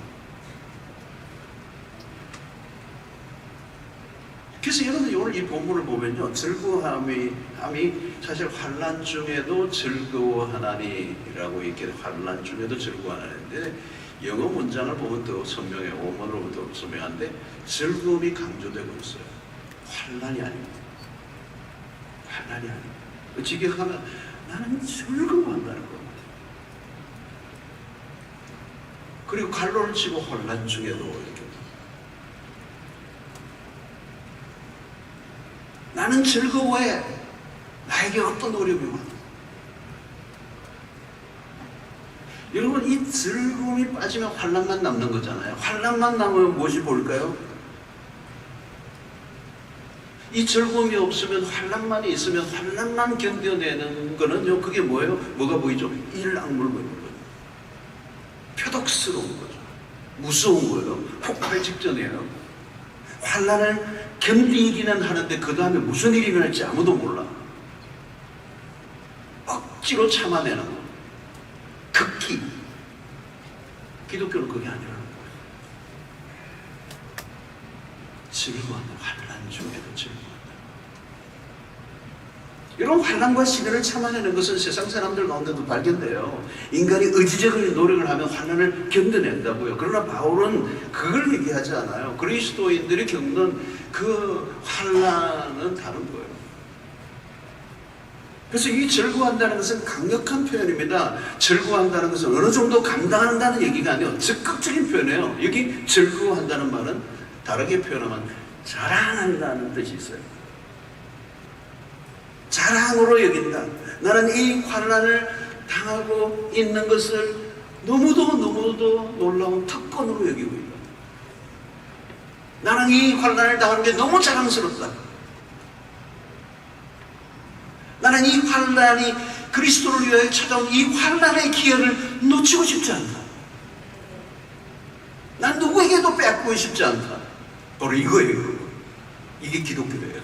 그래서 여러분 오늘 이 본문을 보면요, 즐거워함이 사실 환난 중에도 즐거워하나니라고 이렇게 환난 중에도 즐거워하는데 영어 문장을 보면 더 선명해요. 원문으로 더 선명한데 즐거움이 강조되고 있어요. 환난이 아닙니다. 환난이 아닙니다. 직역하면 나는 즐거워한다는 겁니다. 그리고 갈로를 치고 환난 중에도 이렇게 나는 즐거워해. 나에게 어떤 어려움이 와도. 여러분 이 즐거움이 빠지면 환난만 남는 거잖아요. 환난만 남으면 무엇이 볼까요? 이 즐거움이 없으면 환난만이 있으면 환난만 견뎌내는 거는요, 그게 뭐예요? 뭐가 보이죠? 일악물 보이는 거예요. 표독스러운 거죠. 무서운 거예요. 폭발 직전이에요. 환난을 견디기는 하는데 그 다음에 무슨 일이 일어날지 아무도 몰라. 억지로 참아내는 거. 극히. 기독교는 그게 아니라는 거예요. 즐거워한다. 환난 중에도 즐거워한다. 이런 환난과 시련을 참아내는 것은 세상 사람들 가운데도 발견돼요. 인간이 의지적인 노력을 하면 환난을 견뎌낸다고요. 그러나 바울은 그걸 얘기하지 않아요. 그리스도인들이 겪는 그 환난은 다른 거예요. 그래서 이 즐거워한다는 것은 강력한 표현입니다. 즐거워한다는 것은 어느 정도 감당한다는 얘기가 아니에요. 적극적인 표현이에요. 여기 즐거워한다는 말은 다르게 표현하면 자랑한다는 뜻이 있어요. 자랑으로 여긴다. 나는 이 환난을 당하고 있는 것을 너무도 놀라운 특권으로 여기고 있다. 나는 이 환난을 당하는 게 너무 자랑스럽다. 나는 이 환난이 그리스도를 위하여 찾아온 이 환난의 기회를 놓치고 싶지 않다. 난 누구에게도 빼앗고 싶지 않다. 바로 이거예요. 이게 기독교예요.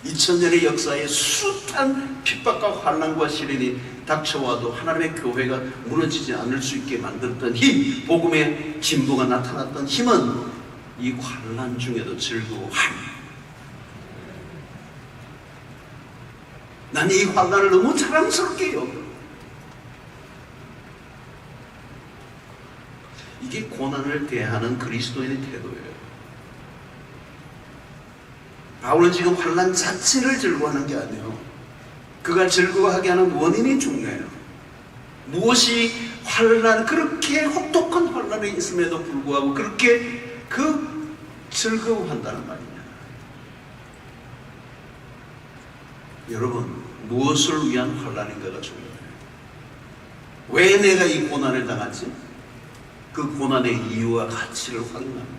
2000년의 역사에 숱한 핍박과 환난과 시련이 닥쳐와도 하나님의 교회가 무너지지 않을 수 있게 만들었던 힘, 복음의 진보가 나타났던 힘은 이 환난 중에도 즐거워함. 난 이 환난을 너무 자랑스럽게 여겨. 이게 고난을 대하는 그리스도인의 태도예요. 바울은 지금 환난 자체를 즐거워하는 게 아니에요. 그가 즐거워하게 하는 원인이 중요해요. 무엇이 그렇게 혹독한 환난이 있음에도 불구하고 그렇게 즐거워한다는 말이냐. 여러분, 무엇을 위한 환난인가가 중요해요. 왜 내가 이 고난을 당하지? 그 고난의 이유와 가치를 확인합니다.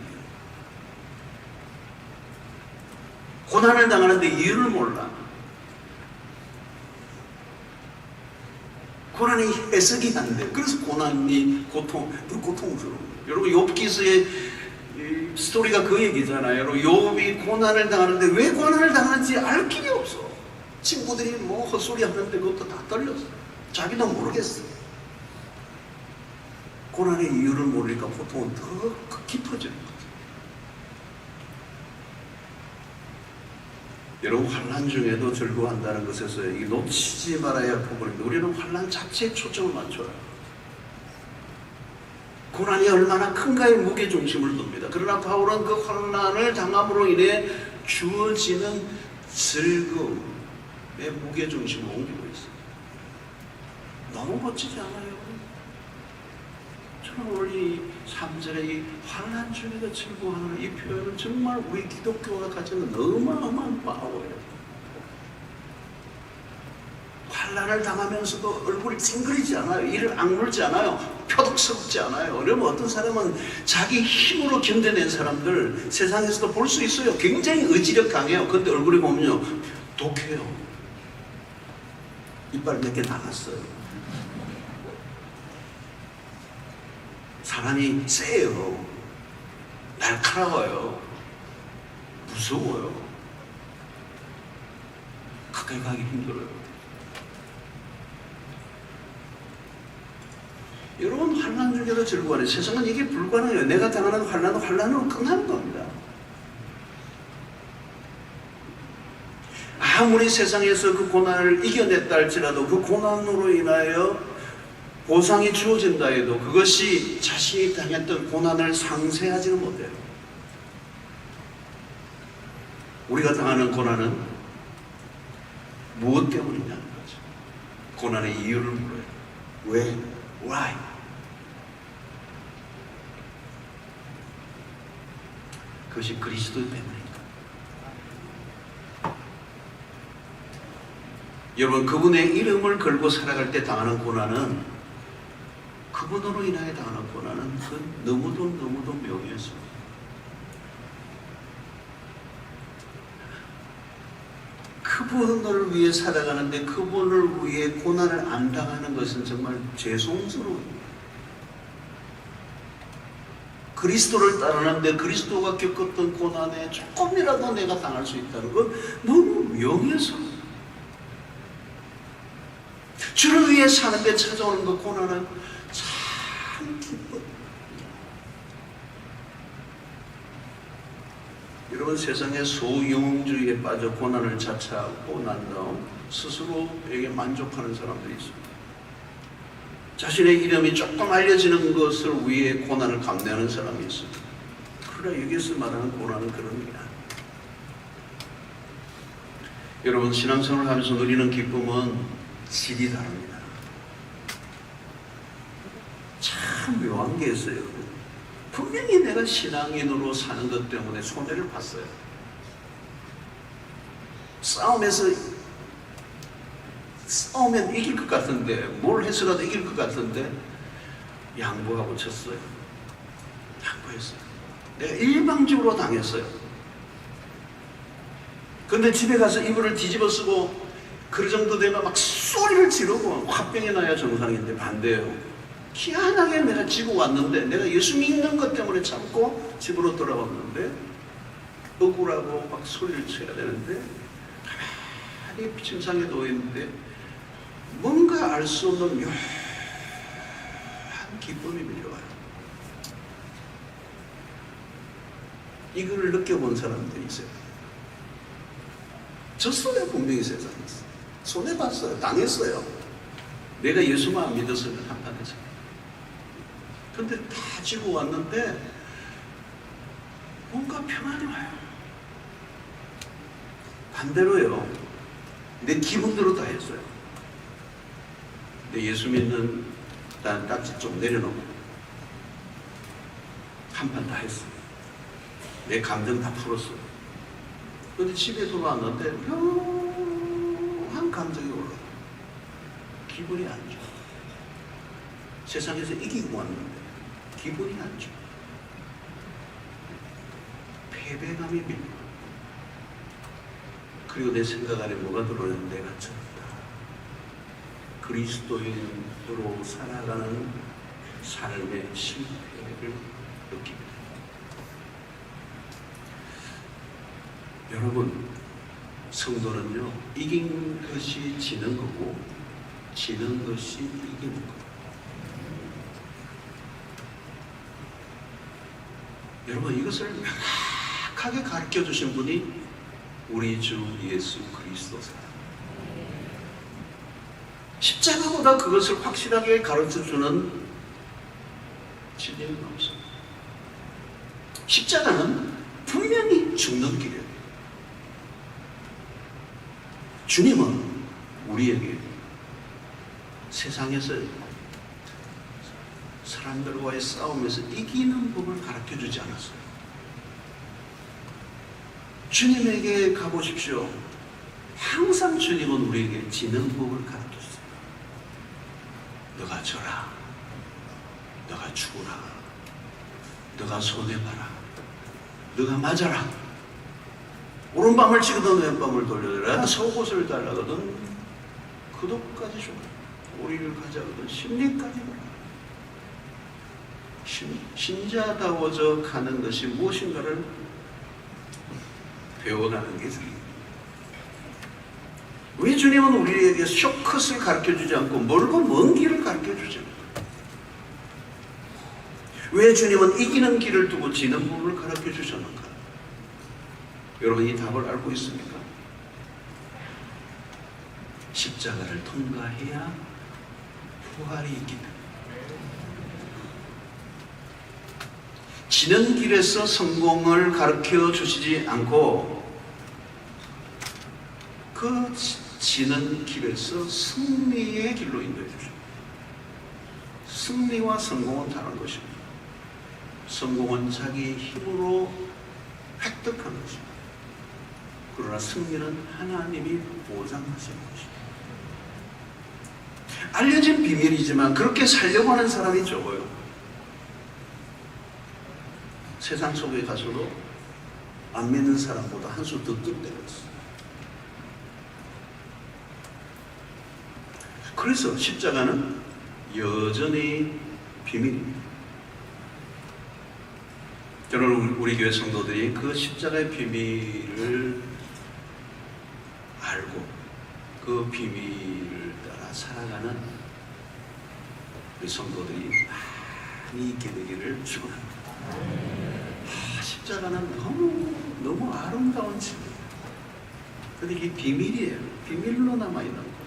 고난을 당하는데 이유를 몰라. 고난의 해석이 안 돼. 그래서 고통스러워. 여러분 욥기서의 스토리가 그 얘기잖아요. 여러분 욥이 고난을 당하는데 왜 고난을 당하는지 알 길이 없어. 친구들이 뭐 헛소리 하는데 그것도 다 떨렸어. 자기도 모르겠어. 고난의 이유를 모르니까 고통은 더 깊어지는 거죠. 여러분 환난 중에도 즐거워한다는 것에서 놓치지 말아야 할 부분입니다. 우리는 환난 자체에 초점을 맞춰요. 고난이 얼마나 큰가에 무게중심을 둡니다. 그러나 바울은 그 환난을 당함으로 인해 주어지는 즐거움에 무게중심을 옮기고 있어요. 너무 멋지지 않아요? 저는 오늘 이 3절의 이 환난 중에도 즐거워하는 이 표현은 정말 우리 기독교가 가지는 어마어마한 파워예요. 환난을 당하면서도 얼굴이 찡그리지 않아요. 이를 악물지 않아요. 표독스럽지 않아요. 여러분 어떤 사람은 자기 힘으로 견뎌낸 사람들 세상에서도 볼 수 있어요. 굉장히 의지력 강해요. 근데 얼굴이 보면요 독해요. 이빨 몇 개 나갔어요. 사람이 세요. 날카로워요. 무서워요. 가까이 가기 힘들어요. 여러분, 환난 중에도 즐거워요. 세상은 이게 불가능해요. 내가 당하는 환난은 환난으로 끝나는 겁니다. 아무리 세상에서 그 고난을 이겨냈다 할지라도 그 고난으로 인하여 보상이 주어진다 해도 그것이 자신이 당했던 고난을 상쇄하지는 못해요. 우리가 당하는 고난은 무엇 때문이냐는 거죠. 고난의 이유를 물어요. 왜? Why? 그것이 그리스도 때문입니다. 여러분, 그분의 이름을 걸고 살아갈 때 당하는 고난은, 그분으로 인하여 당하는 고난은 너무도 명예스러워요. 그분을 위해 살아가는데 그분을 위해 고난을 안 당하는 것은 정말 죄송스러워요. 그리스도를 따르는데 그리스도가 겪었던 고난에 조금이라도 내가 당할 수 있다는 건 너무 명예스러워요. 주를 위해 사는데 찾아오는 그 고난은 참 기뻐요. 여러분, 세상의 소유주의에 빠져 고난을 자처하고 난 다음 스스로에게 만족하는 사람들이 있습니다. 자신의 이름이 조금 알려지는 것을 위해 고난을 감내하는 사람이 있습니다. 그러나 여기서 말하는 고난은 그런 게 아니에요. 여러분, 신앙생활을 하면서 누리는 기쁨은 질이 다릅니다. 참 묘한 게 있어요. 분명히 내가 신앙인으로 사는 것 때문에 손해를 봤어요. 싸우면 이길 것 같은데, 뭘 해서라도 이길 것 같은데 양보하고 졌어요. 양보했어요. 내가 일방적으로 당했어요. 근데 집에 가서 이불을 뒤집어 쓰고 그 정도 되면 막 소리를 지르고 화병이 나야 정상인데 반대예요. 희한하게 내가 지고 왔는데, 내가 예수 믿는 것 때문에 참고 집으로 돌아왔는데 억울하고 막 소리를 쳐야 되는데 가만히 침상에 누워있는데 뭔가 알 수 없는 묘한 기쁨이 밀려와요. 이걸 느껴본 사람들이 있어요. 졌어요. 분명히 세상에서 손해봤어요. 당했어요. 내가 예수만 안 믿었으면 한판에서. 근데 다 지고 왔는데 뭔가 평안이 와요. 반대로요, 내 기분대로 다 했어요. 내 예수 믿는 딱지 좀 내려놓고 한판 다 했어요. 내 감정 다 풀었어요. 근데 집에 돌아왔는데 묘한 감정이 올라요. 기분이 안 좋아. 세상에서 이기고 왔는데 기분이 안 좋아. 패배감이 밀려. 그리고 내 생각 안에 뭐가 들어오냐면 내가 졌다. 그리스도인으로 살아가는 삶의 실패를 느낍니다. 여러분, 성도는요, 이긴 것이 지는 거고 지는 것이 이기는 거예요. 여러분, 이것을 명확하게 가르쳐 주신 분이 우리 주 예수 그리스도세요. 십자가보다 그것을 확실하게 가르쳐 주는 진리는 없습니다. 십자가는 분명히 죽는 길이에요. 주님은 우리에게 세상에서 사람들과의 싸움에서 이기는 법을 가르쳐 주지 않았어요. 주님에게 가보십시오. 항상 주님은 우리에게 지는 법을 가르쳐 주세요. 너가 져라. 너가 죽어라. 너가 손해봐라. 너가 맞아라. 오른밤을 치거든 왼밤을 돌려라. 속옷을 달라거든 그도까지 줘라. 우리를 가져가던 심리까지 줘라. 신자다워져 가는 것이 무엇인가를 배워가는 게 주님. 왜 주님은 우리에게 쇼컷을 가르쳐주지 않고 멀고 먼 길을 가르쳐주지 않을까? 왜 주님은 이기는 길을 두고 지는 부분을 가르쳐주셨는가? 여러분 이 답을 알고 있습니까? 십자가를 통과해야 부활이 있기 때문에. 지는 길에서 성공을 가르쳐 주시지 않고 그 지는 길에서 승리의 길로 인도해 주십니다. 승리와 성공은 다른 것입니다. 성공은 자기 힘으로 획득하는 것입니다. 그러나 승리는 하나님이 보장하시는 것입니다. 알려진 비밀이지만 그렇게 살려고 하는 사람이 적어요. 세상 속에 가서도 안 믿는 사람보다 한 수 더 뜰 때가 있어요. 그래서 십자가는 여전히 비밀입니다. 저는 우리 교회 성도들이 그 십자가의 비밀을 알고 그 비밀을 따라 살아가는 우리 성도들이 많이 있게 되기를 축원합니다. 십자가는 너무 아름다운 진리예요. 그런데 이게 비밀이에요. 비밀로 남아있는 거예요.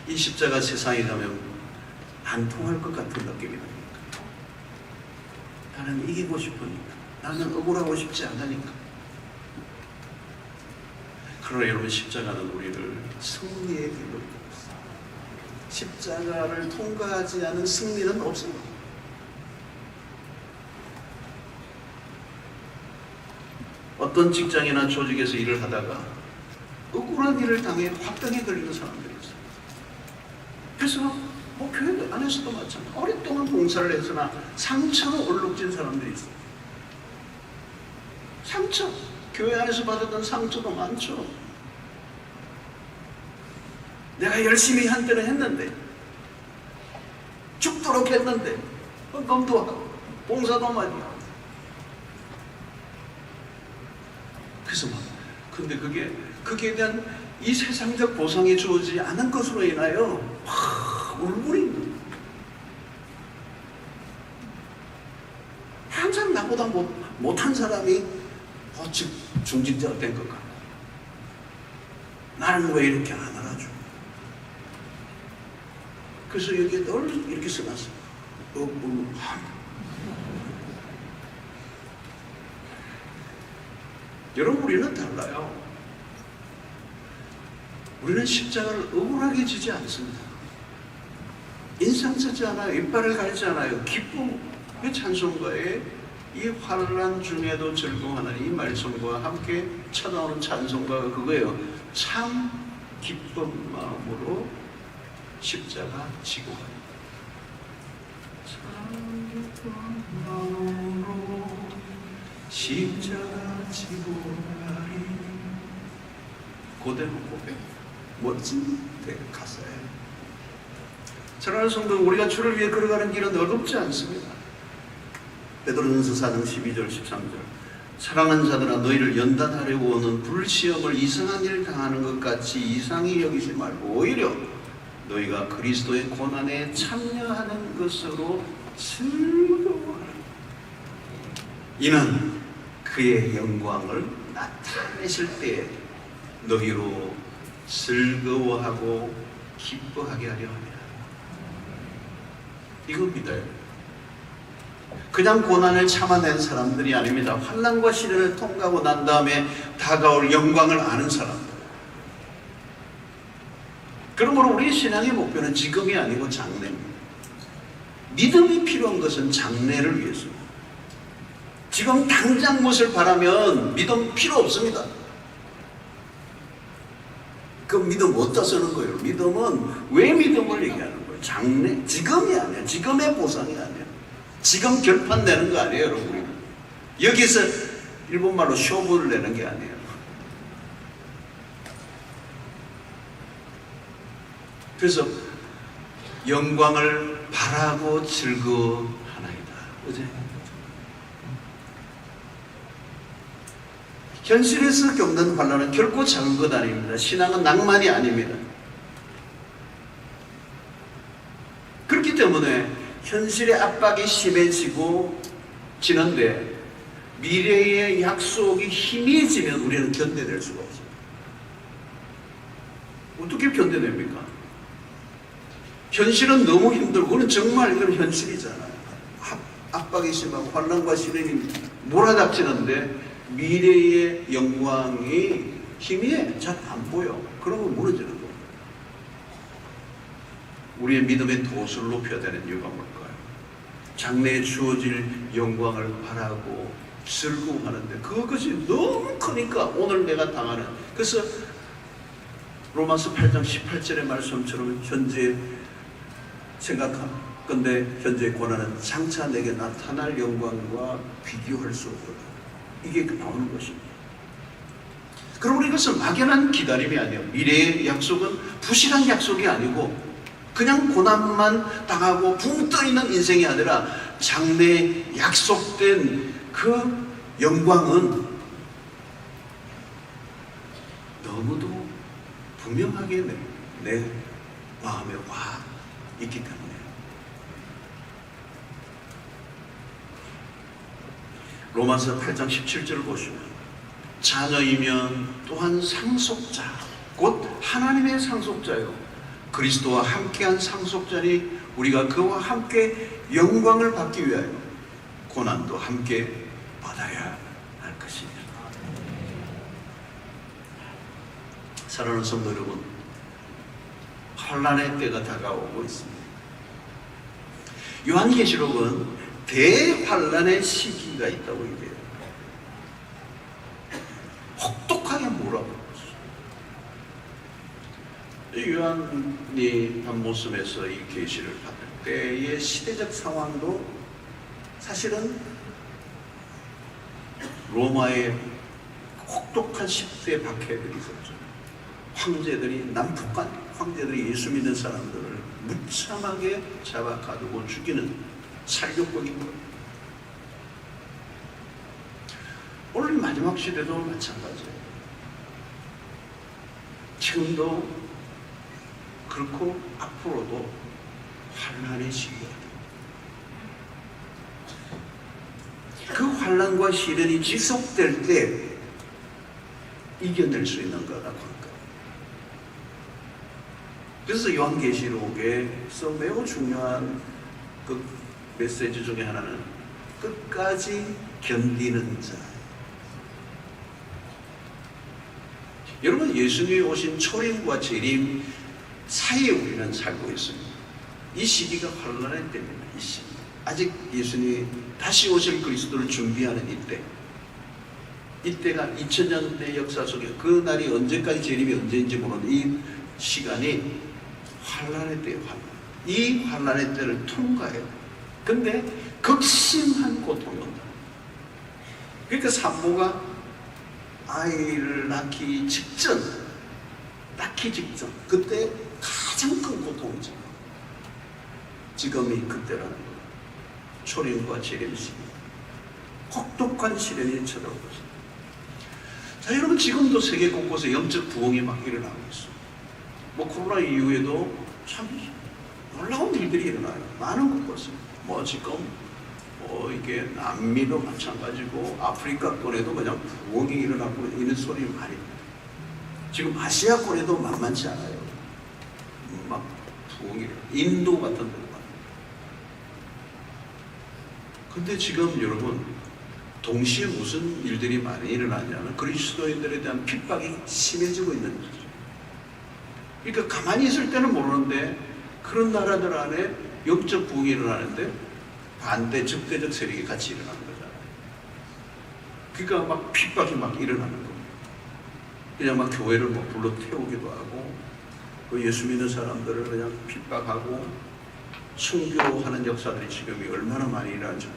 이 십자가 세상에 가면 안 통할 것 같은 느낌이 납니다. 나는 이기고 싶으니까, 나는 억울하고 싶지 않으니까. 그러나 여러분 십자가는 우리를 승리의 길로 이끌었어요. 십자가를 통과하지 않은 승리는 없습니다. 어떤 직장이나 조직에서 일을 하다가 억울한 일을 당해 화병에 걸리는 사람들이 있어요. 그래서 교회 안에서도 마찬가지로 오랫동안 봉사를 했으나 상처로 얼룩진 사람들이 있어요. 상처, 교회 안에서 받았던 상처도 많죠. 내가 열심히 한때는 했는데, 죽도록 했는데, 헌금도 하고 봉사도 많이 하고. 그래서 근데 그게 대한 이 세상적 보상이 주어지지 않은 것으로 인하여 울분이 항상 나보다 못한 사람이 중직자가 된 것 같고, 나는 왜 이렇게 안 알아줘? 그래서 여기에 늘 이렇게 써놨어요. 여러분 우리는 달라요. 우리는 십자가를 억울하게 지지 않습니다. 인상 쓰지 않아요. 이빨을 갈지 않아요. 기쁨의 찬송가에 이 환난 중에도 즐거워하는 이 말씀과 함께 쳐나오는 찬송가가 그거예요. 참 기쁜 마음으로 십자가 지고 가요. 참 기쁜 마음으로 십자가 지고 가리. 고대로 고백. 멋진 가사예요. 사랑하는 성도, 우리가 주를 위해 걸어가는 길은 어렵지 않습니다. 베드로전서 4장 12절 13절 사랑하는 자들아 너희를 연단하려고 오는 불시험을 이상한 일을 당하는 것 같이 이상히 여기지 말고 오히려 너희가 그리스도의 고난에 참여하는 것으로 즐거워하라. 이는 그의 영광을 나타내실 때에 너희로 즐거워하고 기뻐하게 하려 합니다. 이거 믿어요. 그냥 고난을 참아낸 사람들이 아닙니다. 환난과 시련을 통과하고 난 다음에 다가올 영광을 아는 사람들. 그러므로 우리의 신앙의 목표는 지금이 아니고 장래입니다. 믿음이 필요한 것은 장래를 위해서입니다. 지금 당장 무엇을 바라면 믿음 필요 없습니다. 그 믿음 어디다 쓰는 거예요? 믿음은 왜 믿음을 얘기하는 거예요? 장래, 지금이 아니에요. 지금의 보상이 아니에요. 지금 결판 내는 거 아니에요, 여러분. 여기서 일본말로 쇼부를 내는 게 아니에요. 그래서 영광을 바라고 즐거워하나이다. 어제 현실에서 겪는 환난은 결코 작은 것 아닙니다. 신앙은 낭만이 아닙니다. 그렇기 때문에 현실의 압박이 심해지고 지는데 미래의 약속이 희미해지면 우리는 견뎌낼 수가 없어요. 어떻게 견뎌냅니까? 현실은 너무 힘들고, 그건 정말 이건 현실이잖아요. 압박이 심하고 환난과 시련이 몰아닥치는데 미래의 영광이 희미해. 잘 안 보여. 그러면 무너지는 거예요. 우리의 믿음의 돛을 높여야 되는 이유가 뭘까요? 장래에 주어질 영광을 바라고 즐거워하는데 그것이 너무 크니까 오늘 내가 당하는, 그래서 로마서 8장 18절의 말씀처럼 현재 생각하건대 현재의 고난은 장차 내게 나타날 영광과 비교할 수 없다. 이게 나오는 것입니다. 그러므로 이것은 막연한 기다림이 아니에요. 미래의 약속은 부실한 약속이 아니고 그냥 고난만 당하고 붕 떠있는 인생이 아니라 장래에 약속된 그 영광은 너무도 분명하게 내 마음에 와 있기 때문에 로마서 8장 17절을 보시면 자녀이면 또한 상속자, 곧 하나님의 상속자요 그리스도와 함께한 상속자니 우리가 그와 함께 영광을 받기 위하여 고난도 함께 받아야 할 것입니다. 사랑하는 성도 여러분, 환난의 때가 다가오고 있습니다. 요한계시록은 대환난의 시기가 있다고 얘기해요. 혹독하게 몰아붙었어요. 요한이 밤모습에서 이 계시를 받을 때의 시대적 상황도 사실은 로마의 혹독한 10대 박해들이 있었죠. 황제들이, 남북한 황제들이 예수 믿는 사람들을 무참하게 잡아 가두고 죽이는 살육국인 거예요. 오늘 마지막 시대도 마찬가지예요. 지금도 그렇고 앞으로도 환난의 시기가 그 환난과 시련이 지속될 때 이겨낼 수 있는 거라고 할까. 그래서 요한계시록에서 매우 중요한 그 메시지 중에 하나는 끝까지 견디는 자. 여러분, 예수님이 오신 초림과 재림 사이에 우리는 살고 있습니다. 이 시기가 환난의 때입니다. 이 시기. 아직 예수님이 다시 오실 그리스도를 준비하는 이때가 2000년대 역사 속에 그 날이 언제까지 재림이 언제인지 모르는 이 시간이 환난의 때예요. 이 환난의 때를 통과해요. 근데 극심한 고통이 온다. 그러니까 산모가 아이를 낳기 직전 그때 가장 큰 고통이죠. 지금이 그때라는 거예요. 초림과 재림 시기, 혹독한 시련이 쳐다보고 있습니다. 자, 여러분, 지금도 세계 곳곳에 영적 부흥이 막 일어나고 있어요. 뭐 코로나 이후에도 참 놀라운 일들이 일어나요. 많은 곳곳에. 지금 이게 남미도 마찬가지고 아프리카권에도 그냥 부흥이 일어나고 있는 소리 많이. 지금 아시아권에도 만만치 않아요. 막 부흥이 일어나. 인도 같은 데도 많아요. 근데 지금 여러분, 동시에 무슨 일들이 많이 일어나냐면 그리스도인들에 대한 핍박이 심해지고 있는 거죠. 그러니까 가만히 있을 때는 모르는데 그런 나라들 안에 영적 부흥이 일어나는데 반대 적대적 세력이 같이 일어나는 거잖아요. 그러니까 막 핍박이 막 일어나는 거예요. 그냥 막 교회를 뭐 불러 태우기도 하고 그 예수 믿는 사람들을 그냥 핍박하고 순교하는 역사들이 지금이 얼마나 많이 일어나죠.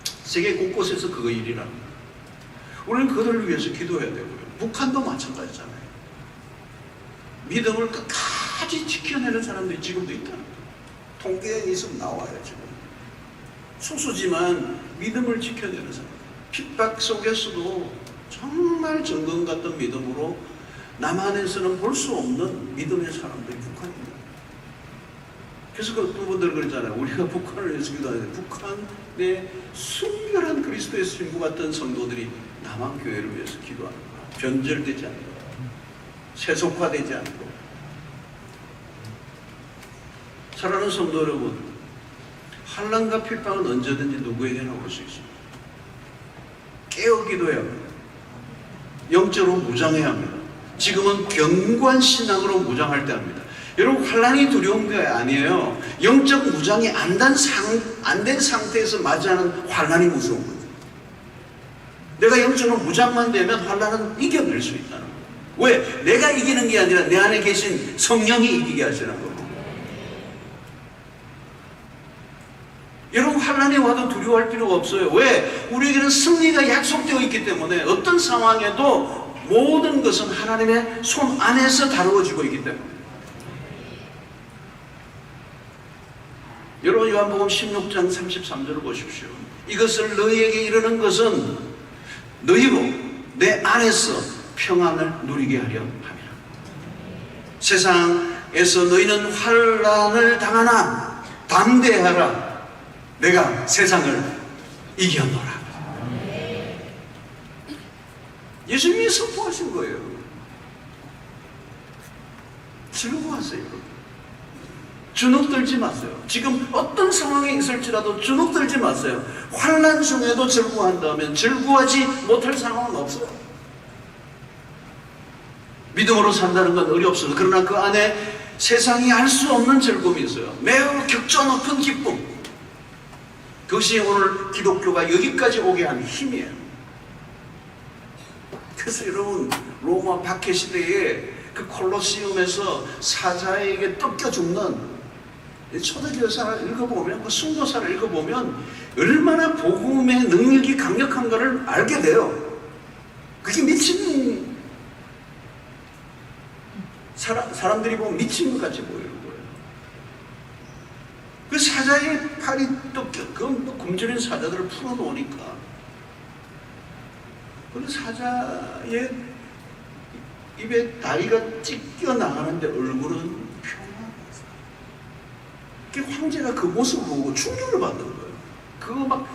세계 곳곳에서 그거 일어납니다. 우리는 그들을 위해서 기도해야 되고요. 북한도 마찬가지잖아요. 믿음을 끝까지 끝까지 지켜내는 사람들이 지금도 있다는 거예요. 통계에 있으면 나와요. 지금 소수지만 믿음을 지켜내는 사람, 핍박 속에서도 정말 정금 같은 믿음으로 남한에서는 볼 수 없는 믿음의 사람들이 북한입니다. 그래서 그 어떤 분들 그러잖아요. 우리가 북한을 위해서 기도하는데 북한의 순결한 그리스도의 신부 같은 성도들이 남한 교회를 위해서 기도하는 거야. 변절되지 않고 세속화되지 않고. 사랑하는 성도 여러분, 환난과 핍박은 언제든지 누구에게나 올 수 있습니다. 깨어 기도해야 합니다. 영적으로 무장해야 합니다. 지금은 경관신앙으로 무장할 때 합니다. 여러분, 환난이 두려운 게 아니에요. 영적 무장이 안 된 상태에서 맞이하는 환난이 무서운 거죠. 내가 영적으로 무장만 되면 환난은 이겨낼 수 있다는 거예요. 왜? 내가 이기는 게 아니라 내 안에 계신 성령이 이기게 하시는 거예요. 여러분, 환난이 와도 두려워할 필요가 없어요. 왜? 우리에게는 승리가 약속되어 있기 때문에 어떤 상황에도 모든 것은 하나님의 손 안에서 다루어지고 있기 때문에. 여러분, 요한복음 16장 33절을 보십시오. 이것을 너희에게 이르는 것은 너희로 내 안에서 평안을 누리게 하려 함이라. 세상에서 너희는 환난을 당하나 담대하라. 내가 세상을 이겨노라. 예수님이 선포하신 거예요. 즐거워하세요. 주눅들지 마세요. 지금 어떤 상황에 있을지라도 주눅들지 마세요. 환난 중에도 즐거워한다면 즐거워하지 못할 상황은 없어요. 믿음으로 산다는 건 어렵습니다. 그러나 그 안에 세상이 알 수 없는 즐거움이 있어요. 매우 격조 높은 기쁨. 그것이 오늘 기독교가 여기까지 오게 한 힘이에요. 그래서 여러분, 로마 박해 시대에 그 콜로시움에서 사자에게 뜯겨 죽는 초대교사를 읽어보면, 그 순교사를 읽어보면 얼마나 복음의 능력이 강력한가를 알게 돼요. 그게 미친 사람들이 보면 미친 것 같이 보이는 거예요. 그 사자의 팔이 뜯겨, 그건 뭐 굶주린 사자들을 풀어놓으니까. 그 사자의 입에 다리가 찢겨 나가는데 얼굴은 황제가 그 모습을 보고 충격을 받는 거예요. 그거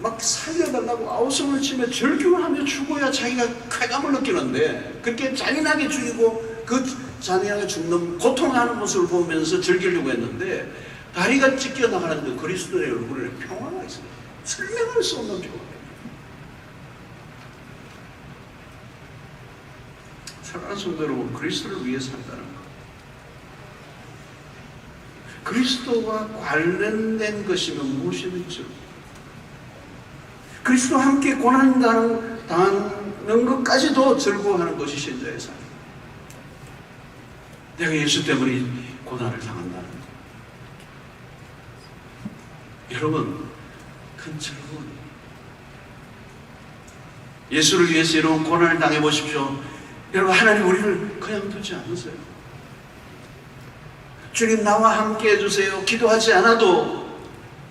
막 살려달라고 아우성을 치며 절규하며 죽어야 자기가 쾌감을 느끼는데, 그렇게 잔인하게 죽이고 그 잔인하게 죽는 고통하는 모습을 보면서 즐기려고 했는데, 다리가 찢겨 나가는데 그리스도의 얼굴에 평화가 있어요. 설명할 수 없는 평화. 사랑하는 성도 여러분, 그리스도를 위해 산다는 것, 그리스도와 관련된 것이면 무엇이든지, 그리스도와 함께 고난 당하는 것까지도 즐거워하는 것이 신자의 삶. 내가 예수 때문에 고난을 당한다는 것. 여러분, 큰 즐거움. 예수를 위해서 여러분 고난을 당해 보십시오. 여러분, 하나님 우리를 그냥 두지 않으세요. 주님, 나와 함께 해주세요. 기도하지 않아도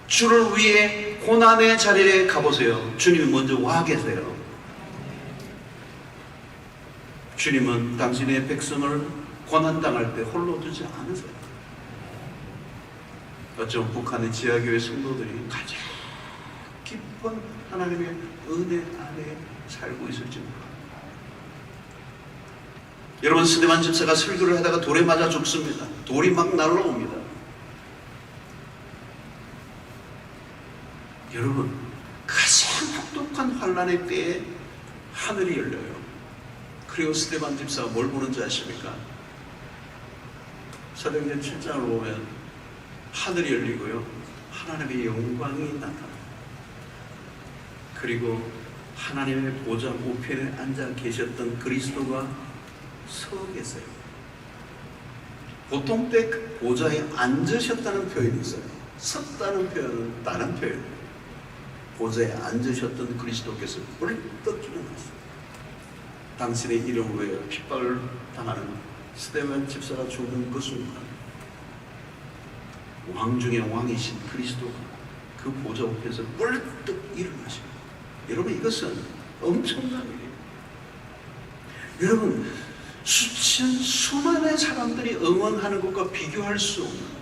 주를 위해 고난의 자리에 가보세요. 주님이 먼저 와 계세요. 주님은 당신의 백성을 고난당할 때 홀로 두지 않으세요. 어쩜 북한의 지하교회 성도들이 가장 깊은 하나님의 은혜 안에 살고 있을지 몰라요. 여러분, 스데반 집사가 설교를 하다가 돌에 맞아 죽습니다. 돌이 막 날라옵니다. 여러분, 가장 혹독한 환난의 때에 하늘이 열려요. 그리고 스데반 집사가 뭘 보는지 아십니까? 사도행전 7장을 보면 하늘이 열리고요, 하나님의 영광이 나타납니다. 그리고 하나님의 보좌 우편에 앉아 계셨던 그리스도가 서 계세요. 보통 때 그 보좌에 앉으셨다는 표현이 있어요. 섰다는 표현은 다른 표현이에요. 보좌에 앉으셨던 그리스도께서 벌떡 일어났어요. 당신의 이름을 위해 핍박을 당하는 스데반 집사가 죽은 그 순간 왕 중의 왕이신 그리스도가 그 보좌 앞에서 벌떡 일어나시고, 여러분 이것은 엄청난 일이에요. 여러분 수많은 사람들이 응원하는 것과 비교할 수 없는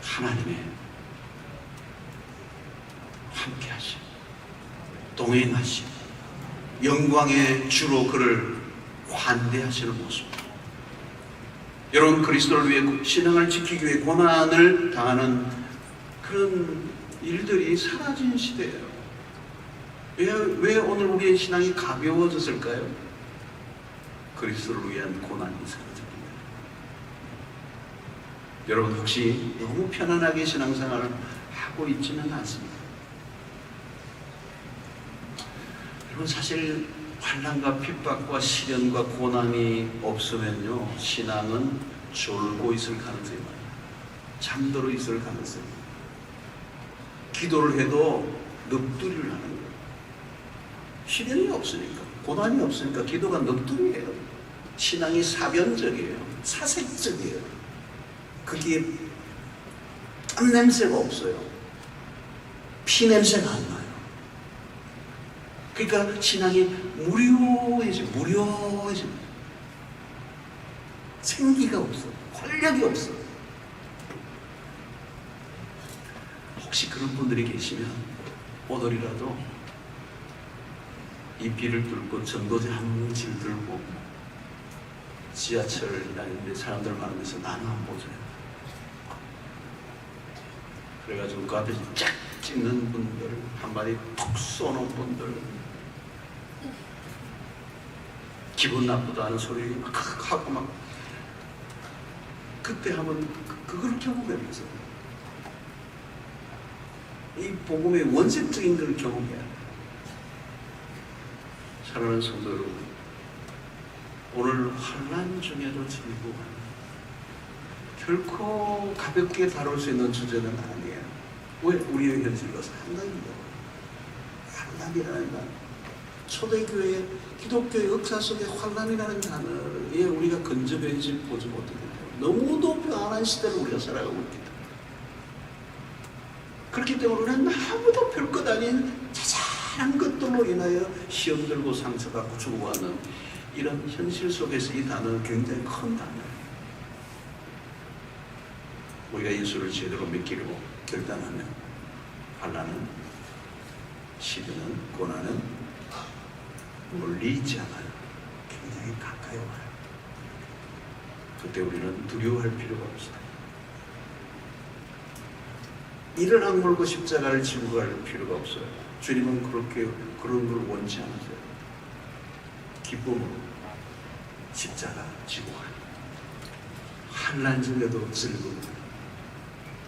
하나님의 함께하심, 동행하심, 영광의 주로 그를 환대하시는 모습. 여러분 그리스도를 위해 신앙을 지키기 위해 고난을 당하는 그런 일들이 사라진 시대예요. 왜 오늘 우리의 신앙이 가벼워졌을까요? 그리스도를 위한 고난이 사라집니다. 여러분 혹시 너무 편안하게 신앙생활을 하고 있지는 않습니다. 여러분 사실 환난과 핍박과 시련과 고난이 없으면요, 신앙은 졸고 있을 가능성이 많아요. 잠들어 있을 가능성이 많아요. 기도를 해도 넋두리를 하는 거예요. 시련이 없으니까, 고난이 없으니까 기도가 넋두리예요. 신앙이 사변적이에요. 사색적이에요. 그게 땀 냄새가 없어요. 피 냄새가 안 나요. 그러니까 신앙이 무료해져. 생기가 없어. 활력이 없어. 혹시 그런 분들이 계시면 오늘이라도 이 비를 뚫고 전도제 한 질 들고 지하철 다니는데 사람들 많은 데서 나는 안 보세요. 그래가지고 그 앞에서 쫙 찍는 분들, 한마디 툭 쏘는 분들, 기분 나쁘다는 소리 막 하고 막, 그때 한번 그걸 경험해보세요. 이 복음의 원색적인 걸 경험해야 돼요. 사랑하는 성도 여러분, 오늘 환난 중에도 즐거워요. 결코 가볍게 다룰 수 있는 주제는 아니에요. 왜? 우리의 현실과 상당히 환난이라는 단어, 초대교회 기독교의 역사 속에 환난이라는 단어에 우리가 근접해지 보지 못하기 때문에 너무도 편안한 시대를 우리가 살아가고 있기 때문에, 그렇기 때문에 우리는 아무도 별것 아닌 자잘한 것들로 인하여 시험 들고 상처받고 죽어가는 이런 현실 속에서 이 단어는 굉장히 큰 단어예요. 우리가 예수를 제대로 믿기로 결단하면 환난은, 시련은, 고난은 멀리 있지 않아요. 굉장히 가까이 와요. 그때 우리는 두려워할 필요가 없어요. 이를 악물고 십자가를 지고 갈 필요가 없어요. 주님은 그런 걸 원치 않으세요. 기쁨으로 십자가 지고 가요. 환난 중에도 즐거운,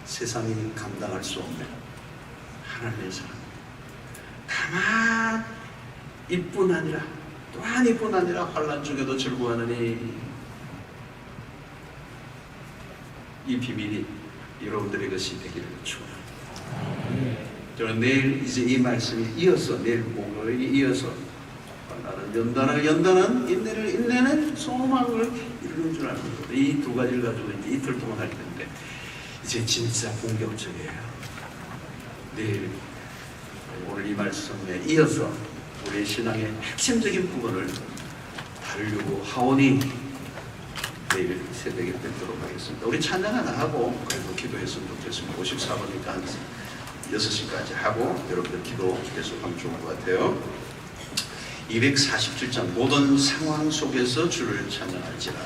세상이 감당할 수 없는 하나님의 사랑. 다만 이뿐 아니라, 또한 이뿐 아니라 환난 중에도 즐거워하느니, 이 비밀이 여러분들의 것이 되기를 축원합니다. 저는 내일 이제 이 말씀이 이어서, 내일 목요일에 이어서 환난은 연단은 인내는 소망을 이루는 줄 아는 것, 이 두 가지를 가지고 이제 이틀 동안 할 텐데, 이제 진짜 본격적이에요. 내일 오늘 이 말씀에 이어서 우리의 신앙의 핵심적인 부분을 다루려고 하오니 내일 새벽에 뵙도록 하겠습니다. 우리 찬양 하나 하고 그래도 기도했으면 좋겠습니다. 54번이니까 한 6시까지 하고 여러분들 기도 계속하면 좋을 것 같아요. 247장 모든 상황 속에서 주를 찬양할지라.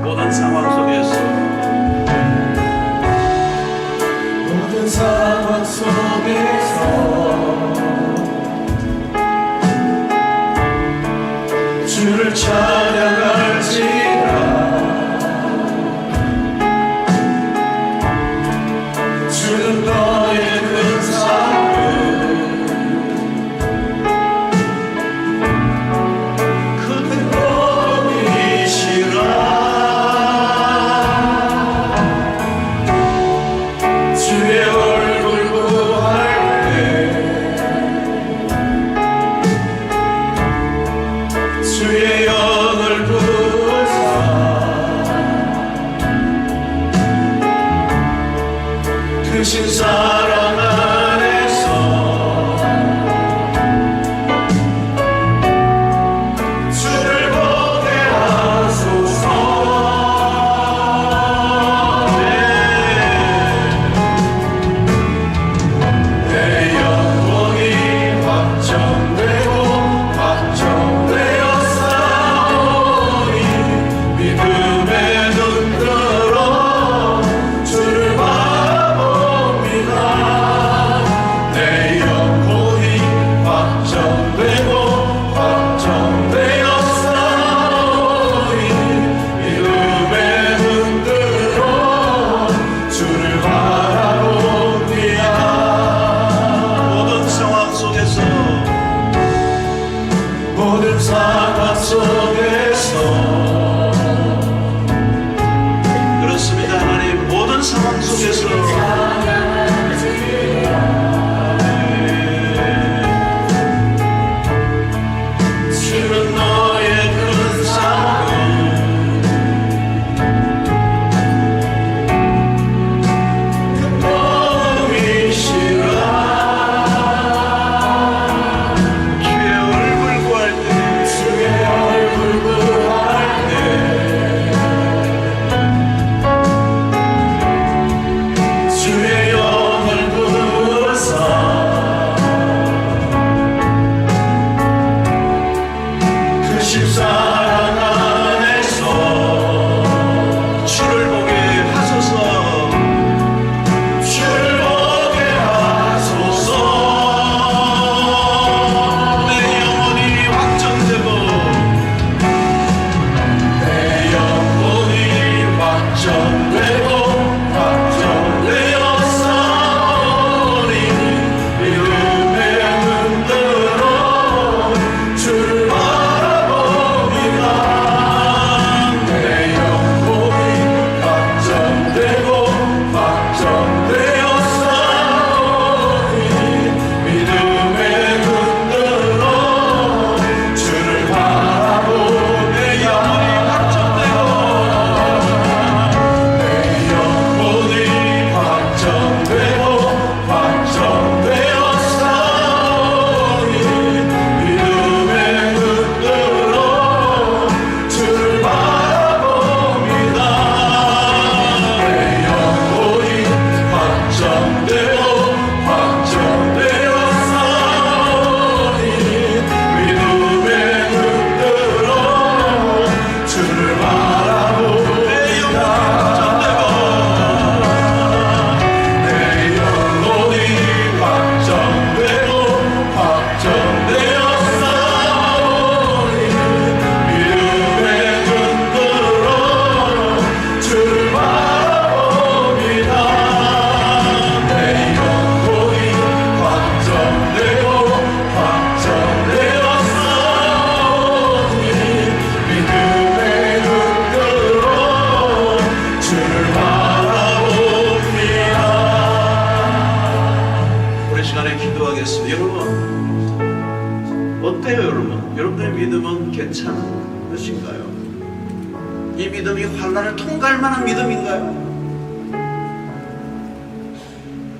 모든 상황 속에서, 모든 상황 속에서 주를 찬양할지라. 주는 너의 큰 사랑, 큰 법이시라. 주의 얼굴 크신 사랑 안에서 주를 보게 하소서. 내 영혼이 확정되고 확정되어 싸우니 믿음의 눈 들어 주를 바라봅니다. 내 영혼이 확정되고 확정되어 싸우니 믿음의 눈 들어 주를 바라봅니다. 모든 상황 속에서 모든 상황 속에서 그렇습니다. 하나님, 모든 상황 속에서 주는 너의 큰 사랑 너이시라. 주의 얼굴 구할 때 주의 얼굴 구할 때 주의 영을 부어서 그 십사랑 안에서 주를 보게 하소서. 주를 보게 하소서. 내 영혼이 확정되고 내 영혼이 확정되고 확정되어 싸우니 믿음의 눈 들어 주를 바라봅니다. 내 영혼이 확정되고 확정되어 싸우니 믿음의 눈 들어 주를 바라보니 내 영혼이 확정되고 내 영혼이 확정되고 확정되어 싸우니 믿음의 눈 들어 주를 바라봅니다. 내 영혼이 확정되고 확정되어 싸우니 믿음의 눈 들어 주를 바라봅니다. 내 영혼이 확정되고 확정되어 싸우니 믿음의 눈 들어 주를 바라봅니다. 내 영혼이 확정되고 확정되어 싸우니 믿음의 눈 들어 주를 바라봅니다. 우리 시간에 기도하겠습니다. 여러분, 어때요? 여러분의 믿음은 괜찮은 것인가요? 이 믿음이 환난을 통과할 만한 믿음인가요?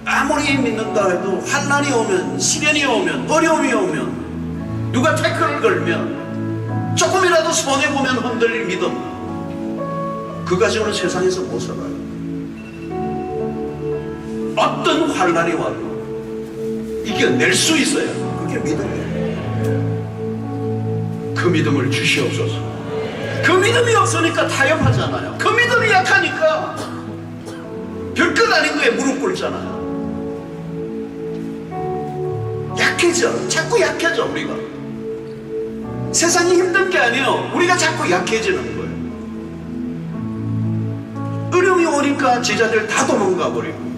아무리 믿는다 해도 환난이 오면, 시련이 오면, 어려움이 오면, 누가 태클을 걸면, 조금이라도 손해보면 흔들릴 믿음, 그 가지고는 세상에서 못 살아요. 어떤 환난이 와도 이겨낼 수 있어요. 그게 믿음이에요. 그 믿음을 주시옵소서. 그 믿음이 없으니까 타협하잖아요. 그 믿음이 약하니까 별것 아닌 거에 무릎 꿇잖아요. 약해져. 자꾸 약해져. 우리가 세상이 힘든 게 아니에요. 우리가 자꾸 약해지는 거예요. 어려움이 오니까 제자들 다 도망가 버리고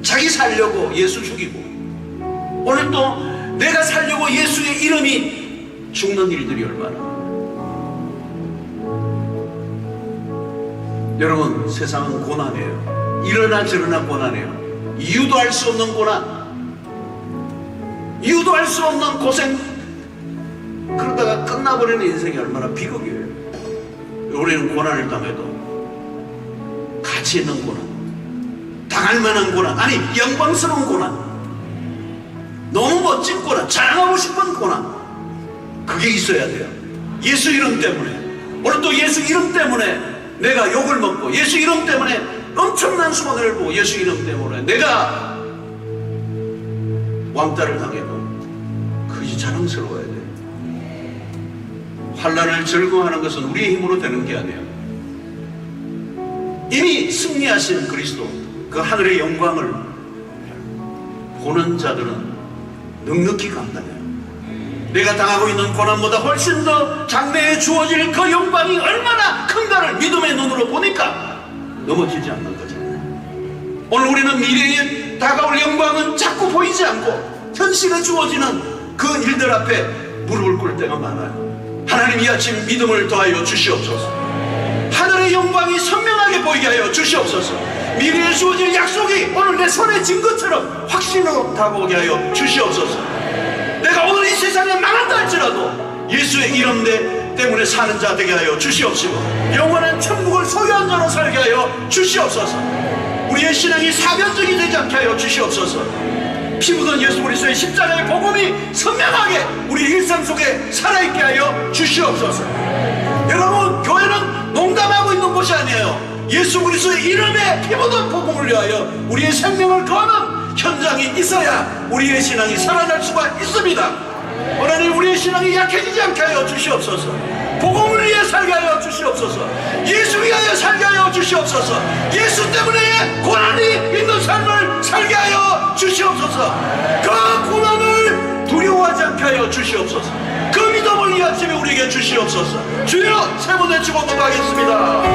자기 살려고 예수 죽이고, 오늘 또 내가 살려고 예수의 이름이 죽는 일들이 얼마나. 여러분, 세상은 고난이에요. 이러나 저러나 고난이에요. 이유도 알 수 없는 고난, 이유도 알 수 없는 고생, 그러다가 끝나버리는 인생이 얼마나 비극이에요. 우리는 고난을 당해도 가치 있는 고난, 당할 만한 고난, 아니 영광스러운 고난, 너무 멋진 고난, 자랑하고 싶은 고난, 그게 있어야 돼요. 예수 이름 때문에, 오늘 또 예수 이름 때문에 내가 욕을 먹고, 예수 이름 때문에 엄청난 손해를 보고, 예수 이름 때문에 내가 왕따를 당해도 그것이 자랑스러워야 돼요. 환난을 즐거워하는 것은 우리의 힘으로 되는 게 아니에요. 이미 승리하신 그리스도, 그 하늘의 영광을 보는 자들은 넉넉히 감당해요. 내가 당하고 있는 고난보다 훨씬 더 장래에 주어질 그 영광이 얼마나 큰가를 믿음의 눈으로 보니까 넘어지지 않는 거잖아요. 오늘 우리는 미래에 다가올 영광은 자꾸 보이지 않고 현실에 주어지는 그 일들 앞에 무릎을 꿇을 때가 많아요. 하나님, 이 아침 믿음을 더하여 주시옵소서. 하늘의 영광이 선명하게 보이게 하여 주시옵소서. 미래에 주어질 약속이 오늘 내 손에 쥔 것처럼 확신으로 다가오게 하여 주시옵소서. 내가 오늘 이 세상에 망한다 할지라도 예수의 이름 때문에 사는 자 되게 하여 주시옵시고, 영원한 천국을 소유한 자로 살게 하여 주시옵소서. 우리의 신앙이 사변적이 되지 않게 하여 주시옵소서. 피 묻은 예수 그리스도의 십자가의 복음이 선명하게 우리 일상 속에 살아있게 하여 주시옵소서. 여러분, 교회는 농담하고 있는 곳이 아니에요. 예수 그리스도의 이름에 피 묻은 복음을 위하여 우리의 생명을 거는 현장이 있어야 우리의 신앙이 살아날 수가 있습니다. 하나님, 우리의 신앙이 약해지지 않게 하여 주시옵소서. 복음을 위해 살게 하여 주시옵소서. 예수 위하여 살게 하여 주시옵소서. 예수 때문에 고난이 있는 삶을 살게 하여 주시옵소서. 그 고난을 두려워하지 않게 하여 주시옵소서. 그 믿음을 이 아침에 우리에게 주시옵소서. 주여, 세 번 외치고 넘어가겠습니다.